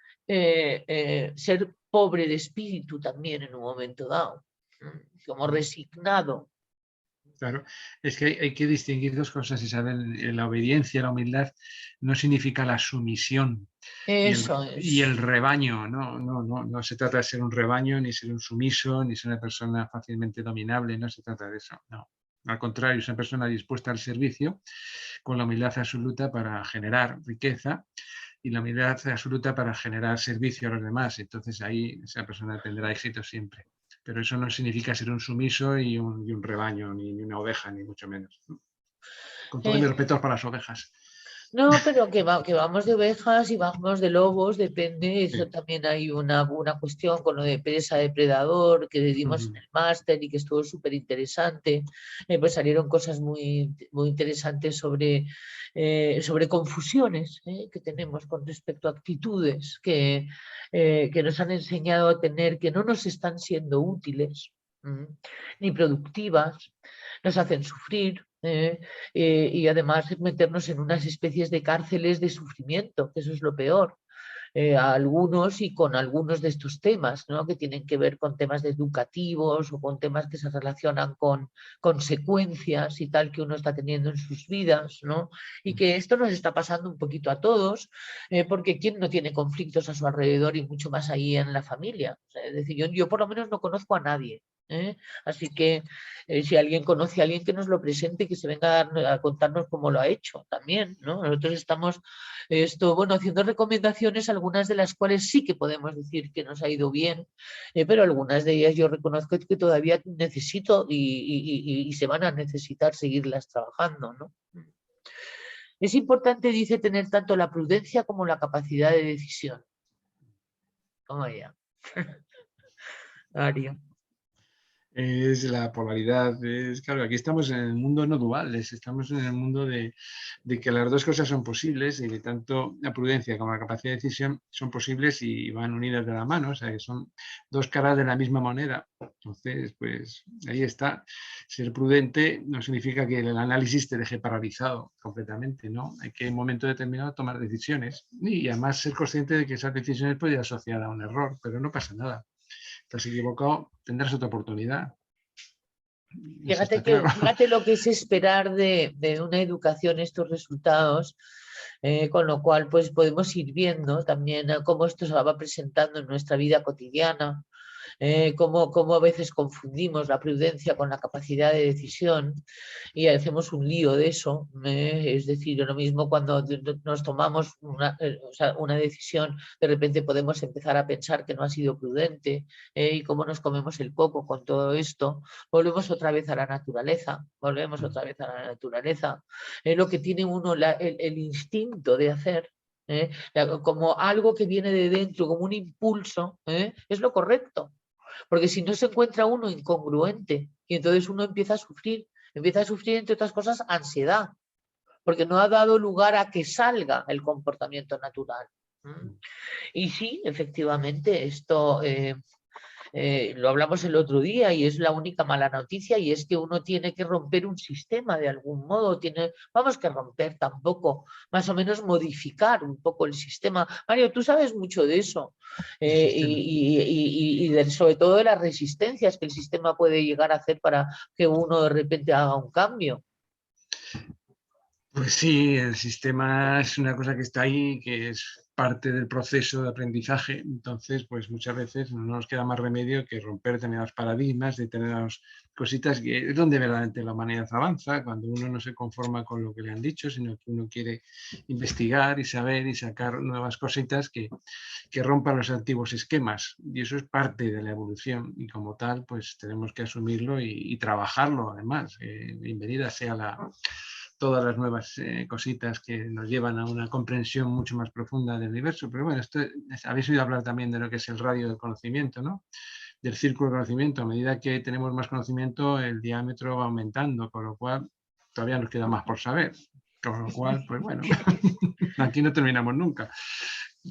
ser pobre de espíritu también en un momento dado, como resignado. Claro, es que hay que distinguir dos cosas, Isabel. La obediencia, la humildad, no significa la sumisión Eso y el es. rebaño. No se trata de ser un rebaño, ni ser un sumiso, ni ser una persona fácilmente dominable, no se trata de eso. No. Al contrario, es una persona dispuesta al servicio con la humildad absoluta para generar riqueza y la humildad absoluta para generar servicio a los demás. Entonces ahí esa persona tendrá éxito siempre. Pero eso no significa ser un sumiso y un rebaño, ni una oveja, ni mucho menos. Con todo mi Eh, respeto para las ovejas. No, pero que vamos de ovejas y vamos de lobos, depende, eso Sí. también hay una cuestión con lo de presa depredador que dimos en el máster y que estuvo súper interesante. Pues salieron cosas muy, muy interesantes sobre confusiones que tenemos con respecto a actitudes que nos han enseñado a tener, que no nos están siendo útiles ni productivas, nos hacen sufrir. Y además meternos en unas especies de cárceles de sufrimiento, que eso es lo peor. A algunos y con algunos de estos temas, ¿no? Que tienen que ver con temas educativos o con temas que se relacionan con consecuencias y tal que uno está teniendo en sus vidas, ¿no? Y que esto nos está pasando un poquito a todos, porque ¿quién no tiene conflictos a su alrededor y mucho más ahí en la familia? O sea, es decir, yo por lo menos no conozco a nadie Así que si alguien conoce a alguien que nos lo presente, que se venga a contarnos cómo lo ha hecho también, ¿no? Nosotros estamos haciendo recomendaciones, algunas de las cuales sí que podemos decir que nos ha ido bien, pero algunas de ellas yo reconozco que todavía necesito y se van a necesitar seguirlas trabajando, ¿no? Es importante, dice, tener tanto la prudencia como la capacidad de decisión. Toma ya. Ario. Es la polaridad, claro, aquí estamos en el mundo no dual, estamos en el mundo de que las dos cosas son posibles y de tanto la prudencia como la capacidad de decisión son posibles y van unidas de la mano, o sea que son dos caras de la misma moneda. Entonces, pues ahí está. Ser prudente no significa que el análisis te deje paralizado completamente, ¿no? Hay que en un momento determinado tomar decisiones y además ser consciente de que esas decisiones pueden ir asociadas a un error, pero no pasa nada. Estás equivocado, tendrás otra oportunidad. Eso está claro. Fíjate lo que es esperar de una educación estos resultados, con lo cual pues podemos ir viendo también cómo esto se va presentando en nuestra vida cotidiana. Cómo a veces confundimos la prudencia con la capacidad de decisión y hacemos un lío de eso. Es decir, lo mismo cuando nos tomamos una decisión, de repente podemos empezar a pensar que no ha sido prudente y cómo nos comemos el coco con todo esto. Volvemos otra vez a la naturaleza, lo que tiene uno el instinto de hacer. Como algo que viene de dentro, como un impulso, es lo correcto. Porque si no se encuentra uno incongruente y entonces uno empieza a sufrir entre otras cosas ansiedad, porque no ha dado lugar a que salga el comportamiento natural. Y sí, efectivamente, esto lo hablamos el otro día y es la única mala noticia, y es que uno tiene que romper un sistema de algún modo, vamos que romper tampoco, más o menos modificar un poco el sistema. Mario, tú sabes mucho de eso sobre todo de las resistencias que el sistema puede llegar a hacer para que uno de repente haga un cambio. Pues sí, el sistema es una cosa que está ahí, que es parte del proceso de aprendizaje. Entonces, pues muchas veces no nos queda más remedio que romper determinados paradigmas, determinadas cositas, que es donde verdaderamente la humanidad avanza, cuando uno no se conforma con lo que le han dicho, sino que uno quiere investigar y saber y sacar nuevas cositas que rompan los antiguos esquemas. Y eso es parte de la evolución y como tal, pues tenemos que asumirlo y trabajarlo además. Bienvenida sea todas las nuevas cositas que nos llevan a una comprensión mucho más profunda del universo. Pero bueno, habéis oído hablar también de lo que es el radio del conocimiento, ¿no? Del círculo de conocimiento. A medida que tenemos más conocimiento, el diámetro va aumentando, con lo cual todavía nos queda más por saber. Con lo cual, pues bueno, aquí no terminamos nunca.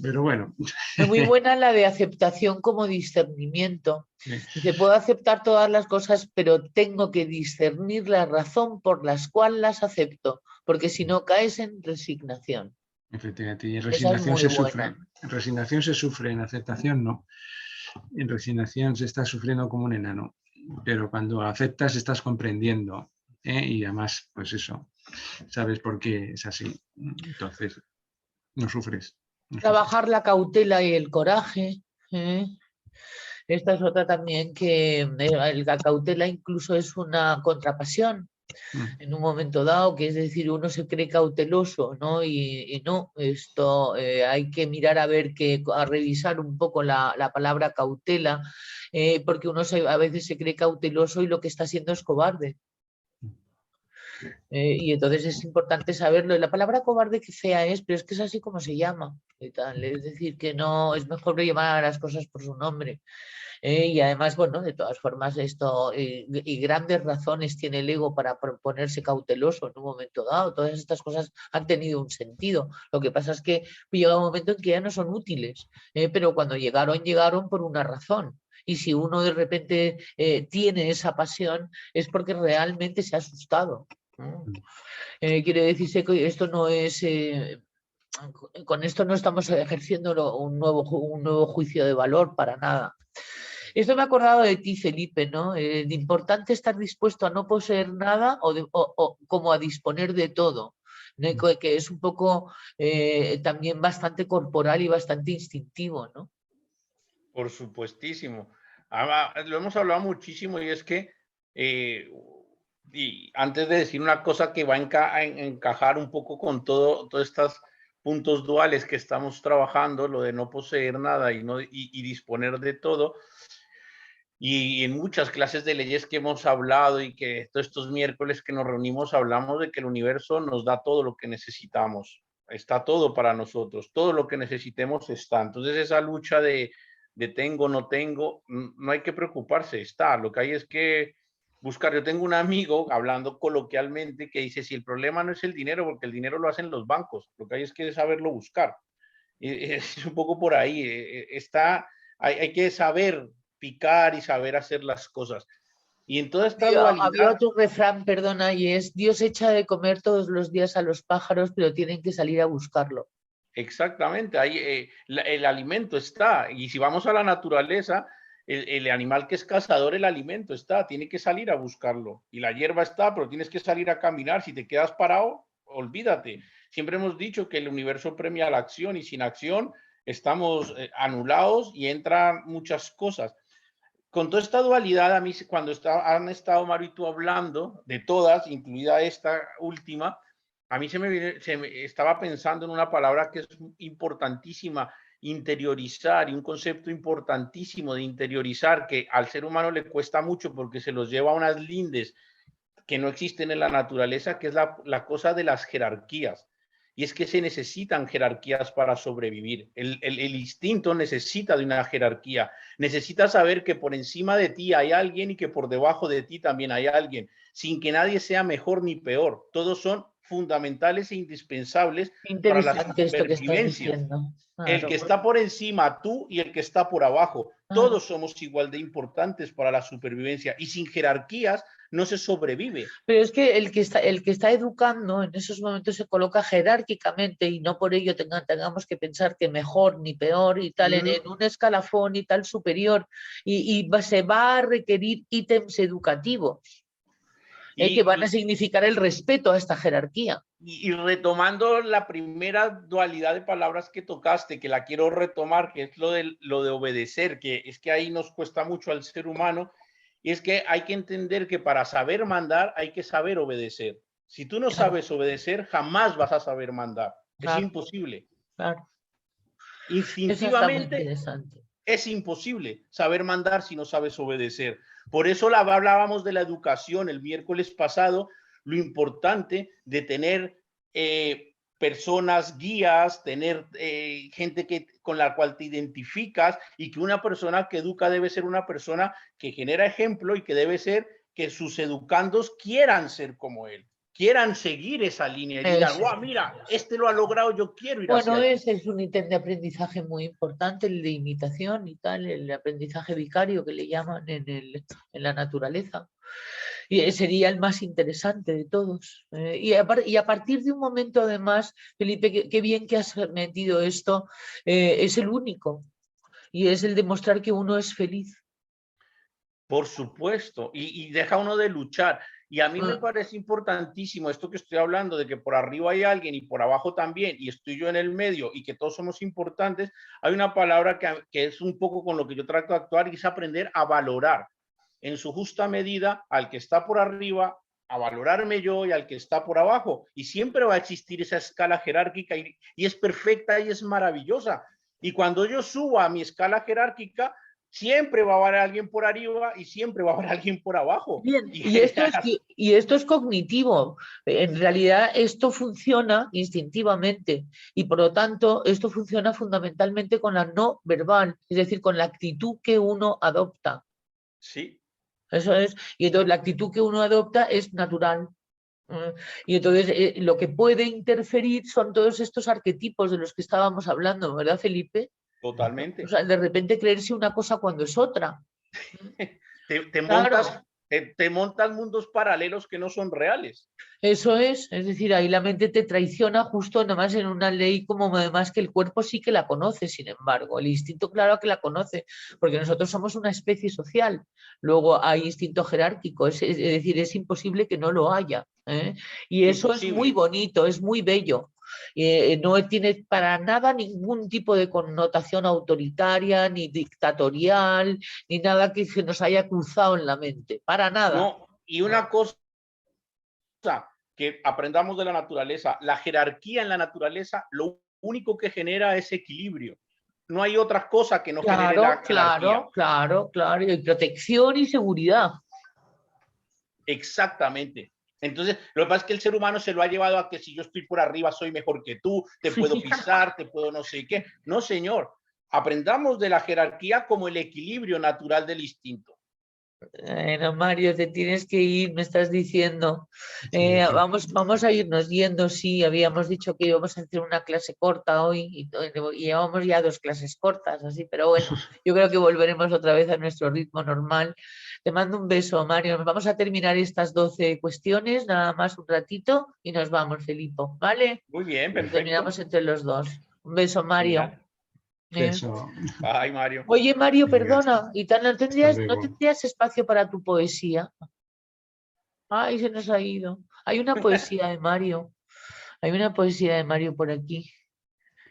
Pero bueno. Es muy buena la de aceptación como discernimiento. Dice, puedo aceptar todas las cosas, pero tengo que discernir la razón por la cual las acepto, porque si no caes en resignación. Efectivamente, y en resignación se sufre. En resignación se sufre, en aceptación no. En resignación se está sufriendo como un enano, pero cuando aceptas estás comprendiendo, y además, pues eso, sabes por qué es así. Entonces, no sufres. Trabajar la cautela y el coraje. Esta es otra también que la cautela incluso es una contrapasión en un momento dado, que es decir, uno se cree cauteloso, ¿no? Y no, esto hay que mirar a ver a revisar un poco la palabra cautela, porque uno a veces se cree cauteloso y lo que está haciendo es cobarde. Y entonces es importante saberlo. La palabra cobarde que fea es, pero es que es así como se llama. Y tal. Es decir, que no es mejor llamar a las cosas por su nombre. Y además, bueno, de todas formas, esto y grandes razones tiene el ego para ponerse cauteloso en un momento dado. Todas estas cosas han tenido un sentido. Lo que pasa es que llega un momento en que ya no son útiles, pero cuando llegaron por una razón. Y si uno de repente tiene esa pasión, es porque realmente se ha asustado. Quiere decirse que esto no es... con esto no estamos ejerciendo un nuevo juicio de valor para nada. Esto me ha acordado de ti, Felipe, ¿no? De importante estar dispuesto a no poseer nada o como a disponer de todo, ¿no? Que es un poco también bastante corporal y bastante instintivo, ¿no? Por supuestísimo. Lo hemos hablado muchísimo y es que, y antes de decir una cosa que va a encajar un poco con todos estos puntos duales que estamos trabajando, lo de no poseer nada y disponer de todo, y en muchas clases de leyes que hemos hablado y que todos estos miércoles que nos reunimos hablamos de que el universo nos da todo lo que necesitamos, está todo para nosotros, todo lo que necesitemos está. Entonces esa lucha de tengo, no tengo, no hay que preocuparse, está. Lo que hay es que buscar. Yo tengo un amigo, hablando coloquialmente, que dice, si el problema no es el dinero, porque el dinero lo hacen los bancos, lo que hay es que saberlo buscar. Y es un poco por ahí, hay que saber picar y saber hacer las cosas. Y en toda esta dualidad... Había otro refrán, perdona, y es: Dios echa de comer todos los días a los pájaros, pero tienen que salir a buscarlo. Exactamente, ahí el alimento está, y si vamos a la naturaleza, el animal que es cazador, el alimento está, tiene que salir a buscarlo, y la hierba está, pero tienes que salir a caminar. Si te quedas parado, olvídate. Siempre hemos dicho que el universo premia la acción, y sin acción estamos anulados y entran muchas cosas. Con toda esta dualidad, a mí cuando han estado Mario y tú hablando de todas, incluida esta última, a mí se me estaba pensando en una palabra que es importantísima, interiorizar, y un concepto importantísimo de interiorizar, que al ser humano le cuesta mucho porque se los lleva a unas lindes que no existen en la naturaleza, que es la cosa de las jerarquías. Y es que se necesitan jerarquías para sobrevivir. El instinto necesita de una jerarquía. Necesita saber que por encima de ti hay alguien y que por debajo de ti también hay alguien, sin que nadie sea mejor ni peor. Todos son fundamentales e indispensables para la supervivencia. Claro. El que está por encima, tú, y el que está por abajo. Todos somos igual de importantes para la supervivencia, y sin jerarquías no se sobrevive. Pero es que el que está educando en esos momentos se coloca jerárquicamente, y no por ello tengamos que pensar que mejor ni peor y tal, en un escalafón y tal superior, y se va a requerir ítems educativos que van a significar el respeto a esta jerarquía. Y retomando la primera dualidad de palabras que tocaste, que la quiero retomar, que es lo de obedecer, que es que ahí nos cuesta mucho al ser humano. Y es que hay que entender que para saber mandar hay que saber obedecer. Si tú no sabes obedecer, jamás vas a saber mandar. Claro. Es imposible. Claro. Instintivamente es imposible saber mandar si no sabes obedecer. Por eso hablábamos de la educación el miércoles pasado, lo importante de tener personas guías, tener gente con la cual te identificas, y que una persona que educa debe ser una persona que genera ejemplo, y que debe ser que sus educandos quieran ser como él, quieran seguir esa línea y digan, wow, mira, este lo ha logrado, yo quiero ir hacia ese es un ítem de aprendizaje muy importante, el de imitación y tal, el aprendizaje vicario que le llaman en la naturaleza. Y sería el más interesante de todos. Y a partir de un momento, además, Felipe, qué bien que has metido esto, es el único, y es el demostrar que uno es feliz. Por supuesto, y deja uno de luchar. Y a mí me parece importantísimo esto que estoy hablando, de que por arriba hay alguien y por abajo también, y estoy yo en el medio, y que todos somos importantes. Hay una palabra que es un poco con lo que yo trato de actuar, y es aprender a valorar en su justa medida al que está por arriba, a valorarme yo, y al que está por abajo. Y siempre va a existir esa escala jerárquica, y es perfecta y es maravillosa. Y cuando yo suba a mi escala jerárquica, siempre va a haber alguien por arriba y siempre va a haber alguien por abajo. Bien, y esto es cognitivo. En realidad esto funciona instintivamente, y por lo tanto esto funciona fundamentalmente con la no verbal, es decir, con la actitud que uno adopta. Sí. Eso es, y entonces la actitud que uno adopta es natural. Y entonces lo que puede interferir son todos estos arquetipos de los que estábamos hablando, ¿verdad, Felipe? Totalmente. O sea, de repente creerse una cosa cuando es otra. Te montas mundos paralelos que no son reales. Eso es decir, ahí la mente te traiciona justo nomás en una ley, como además que el cuerpo sí que la conoce, sin embargo, el instinto claro que la conoce, porque nosotros somos una especie social. Luego hay instinto jerárquico, es decir, es imposible que no lo haya, ¿eh? Y eso es muy bonito, es muy bello. No tiene para nada ningún tipo de connotación autoritaria, ni dictatorial, ni nada que se nos haya cruzado en la mente, para nada. No, y una cosa que aprendamos de la naturaleza, la jerarquía en la naturaleza, lo único que genera es equilibrio. No hay otra cosa que no genere la jerarquía. Claro, y protección y seguridad. Exactamente. Entonces, lo que pasa es que el ser humano se lo ha llevado a que si yo estoy por arriba soy mejor que tú, te puedo pisar, te puedo no sé qué. No, señor. Aprendamos de la jerarquía como el equilibrio natural del instinto. Bueno, Mario, te tienes que ir, me estás diciendo. Sí. Vamos a irnos yendo, sí, habíamos dicho que íbamos a hacer una clase corta hoy y llevamos ya 2 clases cortas, así, pero bueno, yo creo que volveremos otra vez a nuestro ritmo normal. Te mando un beso, Mario. Vamos a terminar estas 12 cuestiones, nada más un ratito, y nos vamos, Felipe, ¿vale? Muy bien, perfecto. Terminamos entre los dos. Un beso, Mario. Genial. Eso. Ay, Mario. Oye, Mario, Venga. perdona, ¿y no Hasta tendrías luego. espacio para tu poesía? Ay, se nos ha ido. Hay una poesía de Mario. Hay una poesía de Mario por aquí.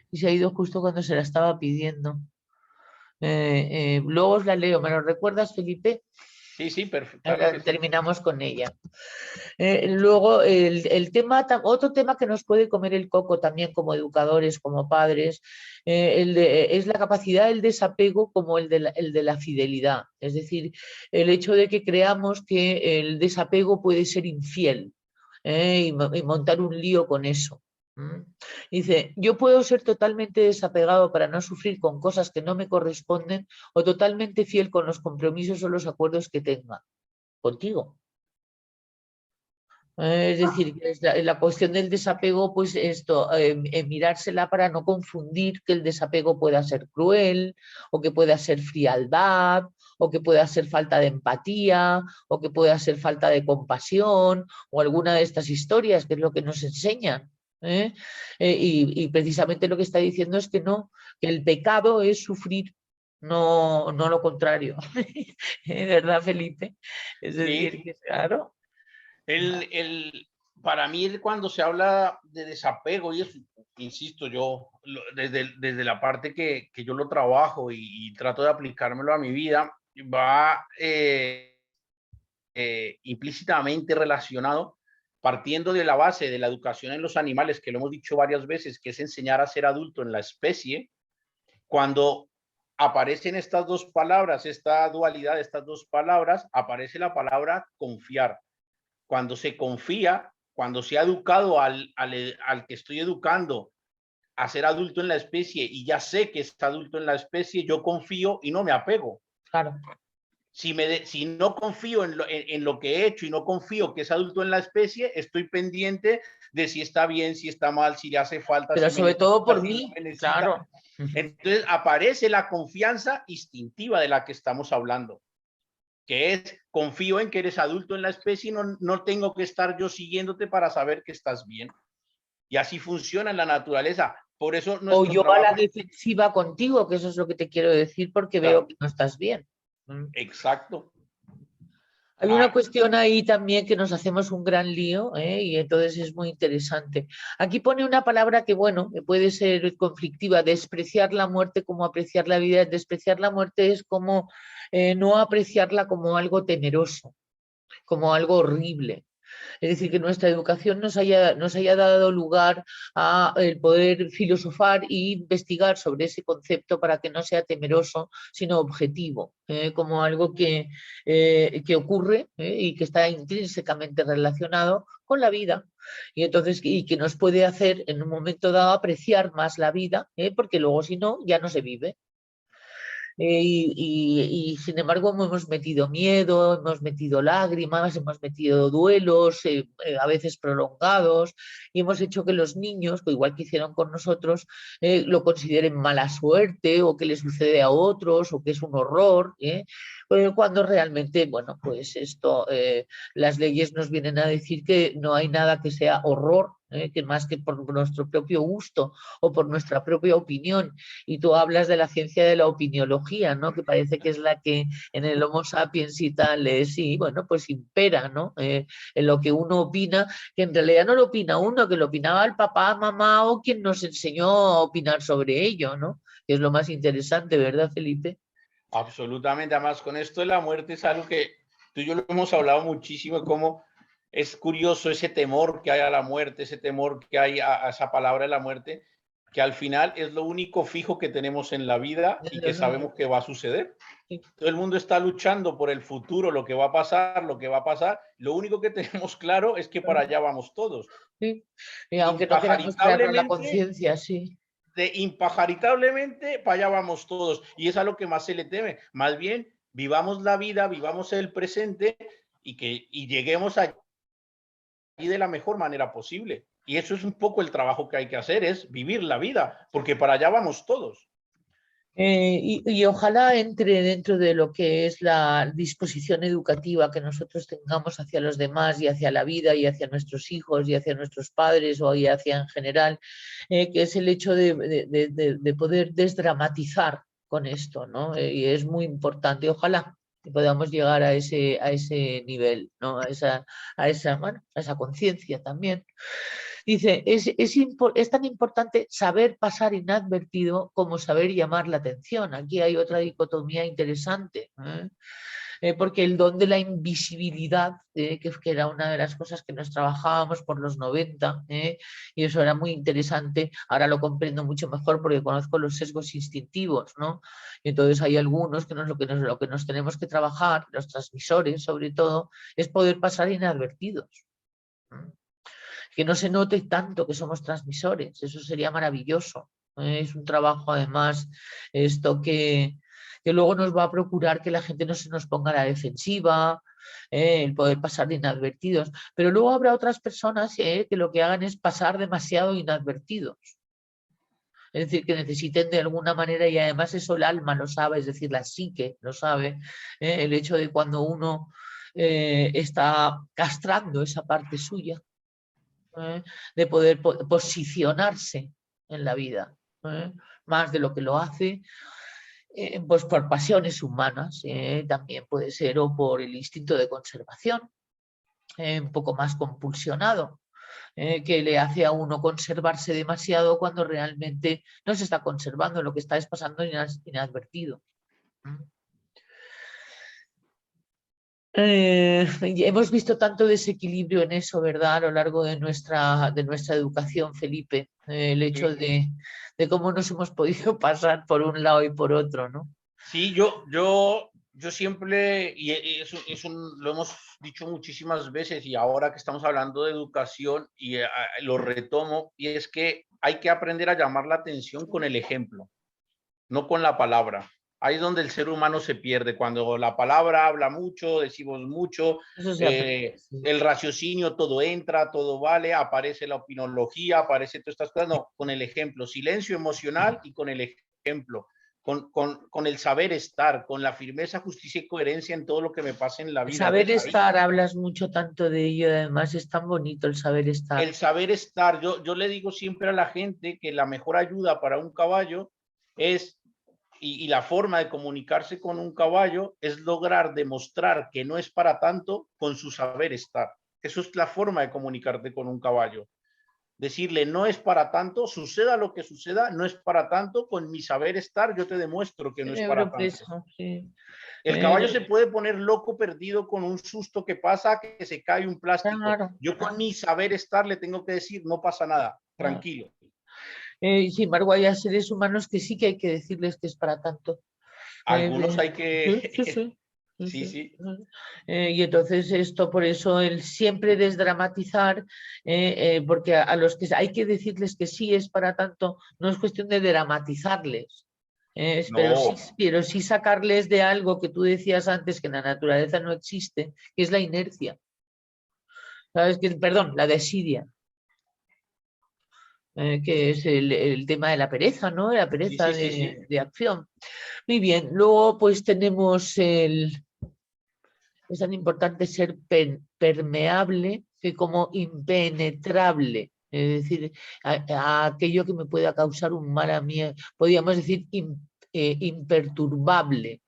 Y se ha ido justo cuando se la estaba pidiendo. Luego os la leo. ¿Me lo recuerdas, Felipe? Sí, perfecto. Ahora Claro que sí. terminamos con ella. Luego, otro tema que nos puede comer el coco también como educadores, como padres, es la capacidad del desapego como el de la fidelidad. Es decir, el hecho de que creamos que el desapego puede ser infiel, y montar un lío con eso. Dice, yo puedo ser totalmente desapegado para no sufrir con cosas que no me corresponden o totalmente fiel con los compromisos o los acuerdos que tenga contigo. Es decir, la cuestión del desapego, pues esto, mirársela para no confundir que el desapego pueda ser cruel, o que pueda ser frialdad, o que pueda ser falta de empatía, o que pueda ser falta de compasión, o alguna de estas historias, que es lo que nos enseñan. Y precisamente lo que está diciendo es que no, que el pecado es sufrir, no lo contrario. ¿Verdad, Felipe? Es decir, Sí. que claro. Para mí, cuando se habla de desapego, y eso, insisto, yo desde la parte que yo lo trabajo y trato de aplicármelo a mi vida, va implícitamente relacionado, partiendo de la base de la educación en los animales, que lo hemos dicho varias veces, que es enseñar a ser adulto en la especie. Cuando aparecen estas dos palabras, esta dualidad de estas dos palabras, aparece la palabra confiar. Cuando se confía, cuando se ha educado al que estoy educando a ser adulto en la especie y ya sé que es adulto en la especie, yo confío y no me apego. Claro. Si no confío en lo que he hecho y no confío que es adulto en la especie, estoy pendiente de si está bien, si está mal, si le hace falta. Pero si sobre todo por si mí, no claro. Entonces aparece la confianza instintiva de la que estamos hablando, que es confío en que eres adulto en la especie y no tengo que estar yo siguiéndote para saber que estás bien. Y así funciona en la naturaleza. Por eso O yo trabajo... a la defensiva contigo, que eso es lo que te quiero decir, porque veo que no estás bien. Exacto. Hay una cuestión ahí también que nos hacemos un gran lío, y entonces es muy interesante. Aquí pone una palabra que, bueno, puede ser conflictiva: despreciar la muerte como apreciar la vida. Despreciar la muerte es como no apreciarla como algo temeroso, como algo horrible. Es decir, que nuestra educación nos haya dado lugar a el poder filosofar e investigar sobre ese concepto para que no sea temeroso, sino objetivo, como algo que ocurre, y que está intrínsecamente relacionado con la vida. Y entonces, y que nos puede hacer en un momento dado apreciar más la vida, porque luego si no, ya no se vive. Y sin embargo hemos metido miedo, hemos metido lágrimas, hemos metido duelos, a veces prolongados, y hemos hecho que los niños, que igual que hicieron con nosotros, lo consideren mala suerte, o que le sucede a otros, o que es un horror, cuando realmente, bueno, pues esto, las leyes nos vienen a decir que no hay nada que sea horror, que más que por nuestro propio gusto o por nuestra propia opinión. Y tú hablas de la ciencia de la opiniología, ¿no? Que parece que es la que en el Homo sapiens y tal, sí, bueno, pues impera, ¿no? En lo que uno opina, que en realidad no lo opina uno, que lo opinaba el papá, mamá o quien nos enseñó a opinar sobre ello, ¿no? Que es lo más interesante, ¿verdad, Felipe? Absolutamente. Además, con esto de la muerte es algo que tú y yo lo hemos hablado muchísimo, cómo es curioso ese temor que hay a la muerte, ese temor que hay a esa palabra de la muerte, que al final es lo único fijo que tenemos en la vida y que sabemos que va a suceder. Todo el mundo está luchando por el futuro, lo que va a pasar, lo que va a pasar. Lo único que tenemos claro es que para allá vamos todos. Sí. Y aunque no queramos crearnos la Impajaritablemente, conciencia, sí. impajaritablemente para allá vamos todos. Y es a lo que más se le teme. Más bien, vivamos la vida, vivamos el presente y lleguemos allí de la mejor manera posible. Y eso es un poco el trabajo que hay que hacer, es vivir la vida, porque para allá vamos todos. Y ojalá entre dentro de lo que es la disposición educativa que nosotros tengamos hacia los demás y hacia la vida y hacia nuestros hijos y hacia nuestros padres o y hacia en general, que es el hecho de poder desdramatizar con esto, ¿no? Y es muy importante. Ojalá que podamos llegar a ese nivel, ¿no? Bueno, a esa conciencia también. Dice, es tan importante saber pasar inadvertido como saber llamar la atención. Aquí hay otra dicotomía interesante, porque el don de la invisibilidad, que era una de las cosas que nos trabajábamos por los 90, y eso era muy interesante, ahora lo comprendo mucho mejor porque conozco los sesgos instintivos, ¿no? Y entonces hay algunos que lo que nos tenemos que trabajar, los transmisores sobre todo, es poder pasar inadvertidos. Que no se note tanto que somos transmisores, eso sería maravilloso. Es un trabajo además esto que luego nos va a procurar que la gente no se nos ponga a la defensiva, el poder pasar de inadvertidos, pero luego habrá otras personas que lo que hagan es pasar demasiado inadvertidos. Es decir, que necesiten de alguna manera, y además eso el alma lo sabe, es decir, la psique lo sabe, el hecho de cuando uno está castrando esa parte suya, de poder posicionarse en la vida, más de lo que lo hace, pues por pasiones humanas, también puede ser, o por el instinto de conservación, un poco más compulsionado, que le hace a uno conservarse demasiado cuando realmente no se está conservando, lo que está es pasando inadvertido. Hemos visto tanto desequilibrio en eso, ¿verdad? A lo largo de nuestra educación, Felipe, el hecho de cómo nos hemos podido pasar por un lado y por otro, ¿no? Sí, yo siempre, y eso lo hemos dicho muchísimas veces, y ahora que estamos hablando de educación, y lo retomo, y es que hay que aprender a llamar la atención con el ejemplo, no con la palabra. Ahí es donde el ser humano se pierde, cuando la palabra habla mucho, decimos mucho, el raciocinio, todo entra, todo vale, aparece la opinología, aparece todas estas cosas, no, con el ejemplo, silencio emocional y con el ejemplo. Con el saber estar, con la firmeza, justicia y coherencia en todo lo que me pasa en la vida. Saber estar, hablas mucho tanto de ello, además es tan bonito el saber estar. El saber estar, yo le digo siempre a la gente que la mejor ayuda para un caballo es, y la forma de comunicarse con un caballo es lograr demostrar que no es para tanto con su saber estar. Eso es la forma de comunicarte con un caballo. Decirle, no es para tanto, suceda lo que suceda, no es para tanto, con mi saber estar yo te demuestro que no es para tanto. Sí. El caballo se puede poner loco, perdido con un susto que pasa, que se cae un plástico. Claro. Yo con mi saber estar le tengo que decir, no pasa nada, tranquilo. Sin embargo, hay seres humanos que sí que hay que decirles que es para tanto. Algunos hay que... Sí. Y entonces esto, por eso el siempre desdramatizar, porque a los que hay que decirles que sí es para tanto, no es cuestión de dramatizarles, no. pero sí sacarles de algo que tú decías antes que en la naturaleza no existe, que es la inercia. ¿Sabes? Perdón, la desidia. Que es el tema de la pereza, ¿no? La pereza de acción. Muy bien, luego pues tenemos es tan importante ser permeable que como impenetrable. es decir, a aquello que me pueda causar un mal a mí, podríamos decir imperturbable.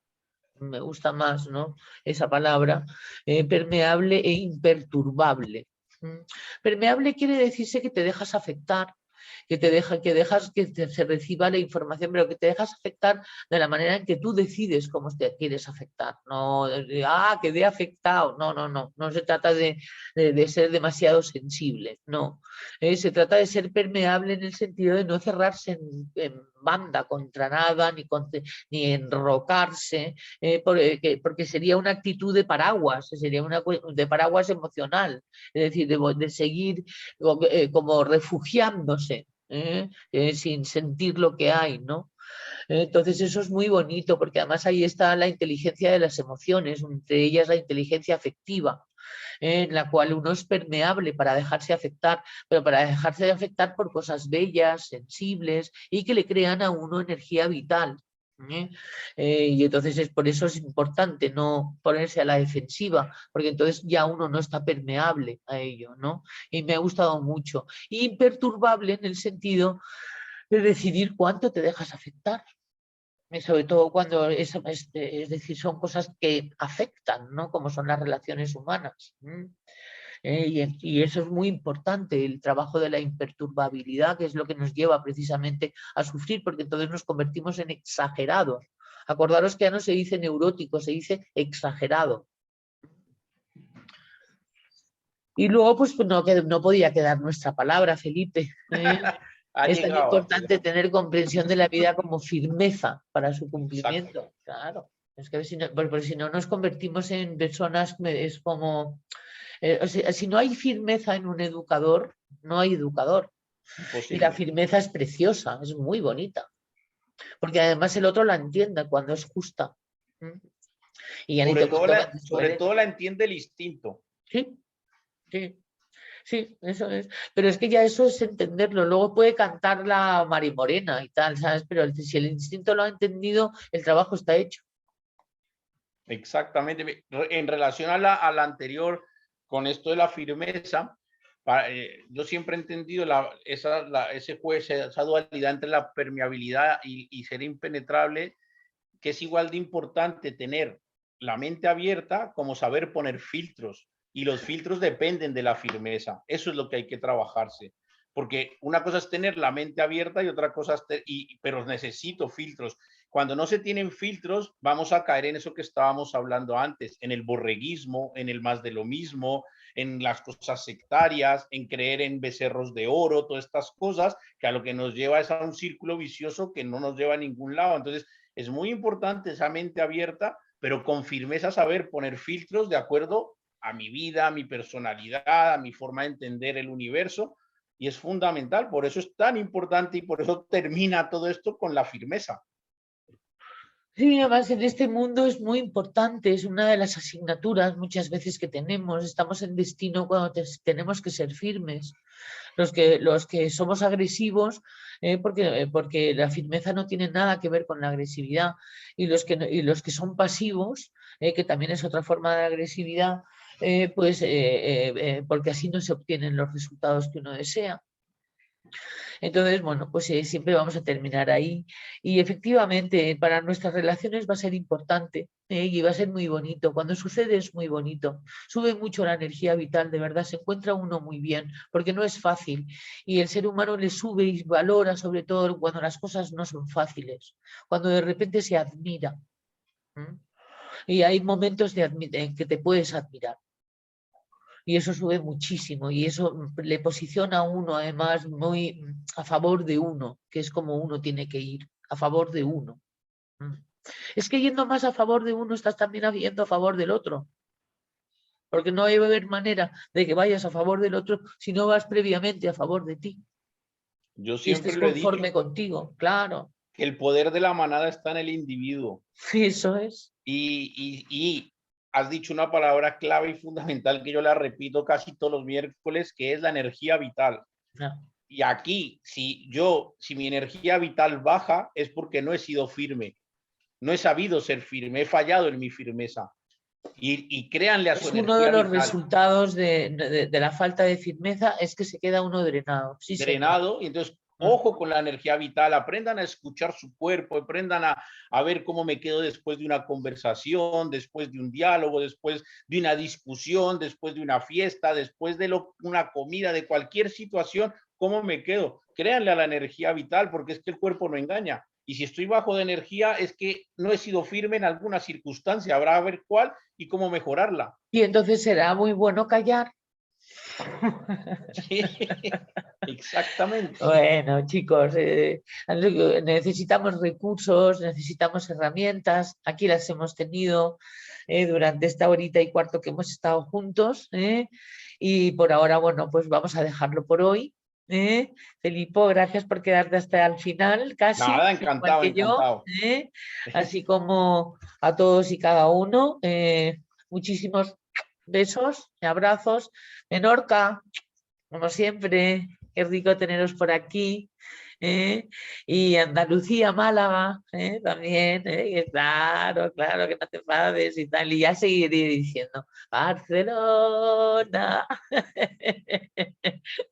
Me gusta más, ¿no?, esa palabra, permeable e imperturbable. Permeable quiere decirse que te dejas afectar, que dejas que se reciba la información, pero que te dejas afectar de la manera en que tú decides cómo te quieres afectar. No, quedé afectado. No se trata de ser demasiado sensible, no. Se trata de ser permeable en el sentido de no cerrarse en banda contra nada, ni enrocarse, porque sería una actitud de paraguas, sería de paraguas emocional, es decir, de seguir como refugiándose, sin sentir lo que hay, ¿no? Entonces eso es muy bonito, porque además ahí está la inteligencia de las emociones, entre ellas la inteligencia afectiva, en la cual uno es permeable para dejarse afectar, pero para dejarse afectar por cosas bellas, sensibles y que le crean a uno energía vital. Y entonces por eso es importante no ponerse a la defensiva, porque entonces ya uno no está permeable a ello, ¿no? Y me ha gustado mucho. Imperturbable en el sentido de decidir cuánto te dejas afectar. Sobre todo cuando es decir, son cosas que afectan, ¿no?, como son las relaciones humanas. Y eso es muy importante, el trabajo de la imperturbabilidad, que es lo que nos lleva precisamente a sufrir, porque entonces nos convertimos en exagerados. Acordaros que ya no se dice neurótico, se dice exagerado. Y luego, pues no podía quedar nuestra palabra, Felipe. Es tan importante tener comprensión de la vida como firmeza para su cumplimiento. Exacto. Claro, es que porque si no nos convertimos en personas, es como, o sea, si no hay firmeza en un educador, no hay educador. Imposible. Y la firmeza es preciosa, es muy bonita, porque además el otro la entiende cuando es justa. Y ya sobre todo la entiende el instinto. Sí, sí. Sí, eso es. Pero es que ya eso es entenderlo. Luego puede cantar la Marimorena y tal, ¿sabes? Pero si el instinto lo ha entendido, el trabajo está hecho. Exactamente. En relación a la anterior, con esto de la firmeza, yo siempre he entendido esa dualidad entre la permeabilidad y ser impenetrable, que es igual de importante tener la mente abierta como saber poner filtros. Y los filtros dependen de la firmeza. Eso es lo que hay que trabajarse. Porque una cosa es tener la mente abierta y otra cosa es pero necesito filtros. Cuando no se tienen filtros, vamos a caer en eso que estábamos hablando antes, en el borreguismo, en el más de lo mismo, en las cosas sectarias, en creer en becerros de oro, todas estas cosas que a lo que nos lleva es a un círculo vicioso que no nos lleva a ningún lado. Entonces, es muy importante esa mente abierta, pero con firmeza saber poner filtros de acuerdo a mi vida, a mi personalidad, a mi forma de entender el universo, y es fundamental. Por eso es tan importante y por eso termina todo esto con la firmeza. Sí, además en este mundo es muy importante, es una de las asignaturas muchas veces que tenemos. Estamos en destino cuando tenemos que ser firmes. Los que somos agresivos, porque la firmeza no tiene nada que ver con la agresividad, y los que son pasivos, que también es otra forma de agresividad, porque así no se obtienen los resultados que uno desea. Entonces, bueno, pues siempre vamos a terminar ahí. Y efectivamente, para nuestras relaciones va a ser importante, y va a ser muy bonito. Cuando sucede es muy bonito. Sube mucho la energía vital, de verdad, se encuentra uno muy bien, porque no es fácil. Y el ser humano le sube y valora, sobre todo cuando las cosas no son fáciles, cuando de repente se admira. Y hay momentos en que te puedes admirar. Y eso sube muchísimo y eso le posiciona a uno además muy a favor de uno, que es como uno tiene que ir, a favor de uno. Es que yendo más a favor de uno estás también yendo a favor del otro, porque no debe haber manera de que vayas a favor del otro si no vas previamente a favor de ti. Yo siempre lo he dicho, conforme contigo, claro. Que el poder de la manada está en el individuo. Sí, eso es. Y has dicho una palabra clave y fundamental que yo la repito casi todos los miércoles, que es la energía vital. Y aquí, si mi energía vital baja, es porque no he sido firme, no he sabido ser firme, he fallado en mi firmeza. y créanle a su Es uno de energía los vital. resultados de la falta de firmeza, es que se queda uno drenado. Sí, señor. Drenado, y entonces ojo con la energía vital, aprendan a escuchar su cuerpo, aprendan a ver cómo me quedo después de una conversación, después de un diálogo, después de una discusión, después de una fiesta, después de una comida, de cualquier situación, cómo me quedo. Créanle a la energía vital, porque es que el cuerpo no engaña. Y si estoy bajo de energía, es que no he sido firme en alguna circunstancia, habrá a ver cuál y cómo mejorarla. Y entonces será muy bueno callar. Sí, exactamente. Bueno, chicos, necesitamos recursos, necesitamos herramientas. Aquí las hemos tenido durante esta horita y cuarto que hemos estado juntos. Y por ahora, bueno, pues vamos a dejarlo por hoy. Felipo, gracias por quedarte hasta el final, casi, Nada, igual encantado, que yo. encantado. Así como a todos y cada uno. Muchísimos besos y abrazos. Menorca, como siempre, qué rico teneros por aquí. Y Andalucía, Málaga, también, claro, claro, que no te enfades y tal. Y ya seguiré diciendo, Barcelona.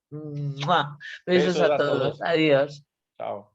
Mua. Besos Besos a a todos, todos. adiós. Chao.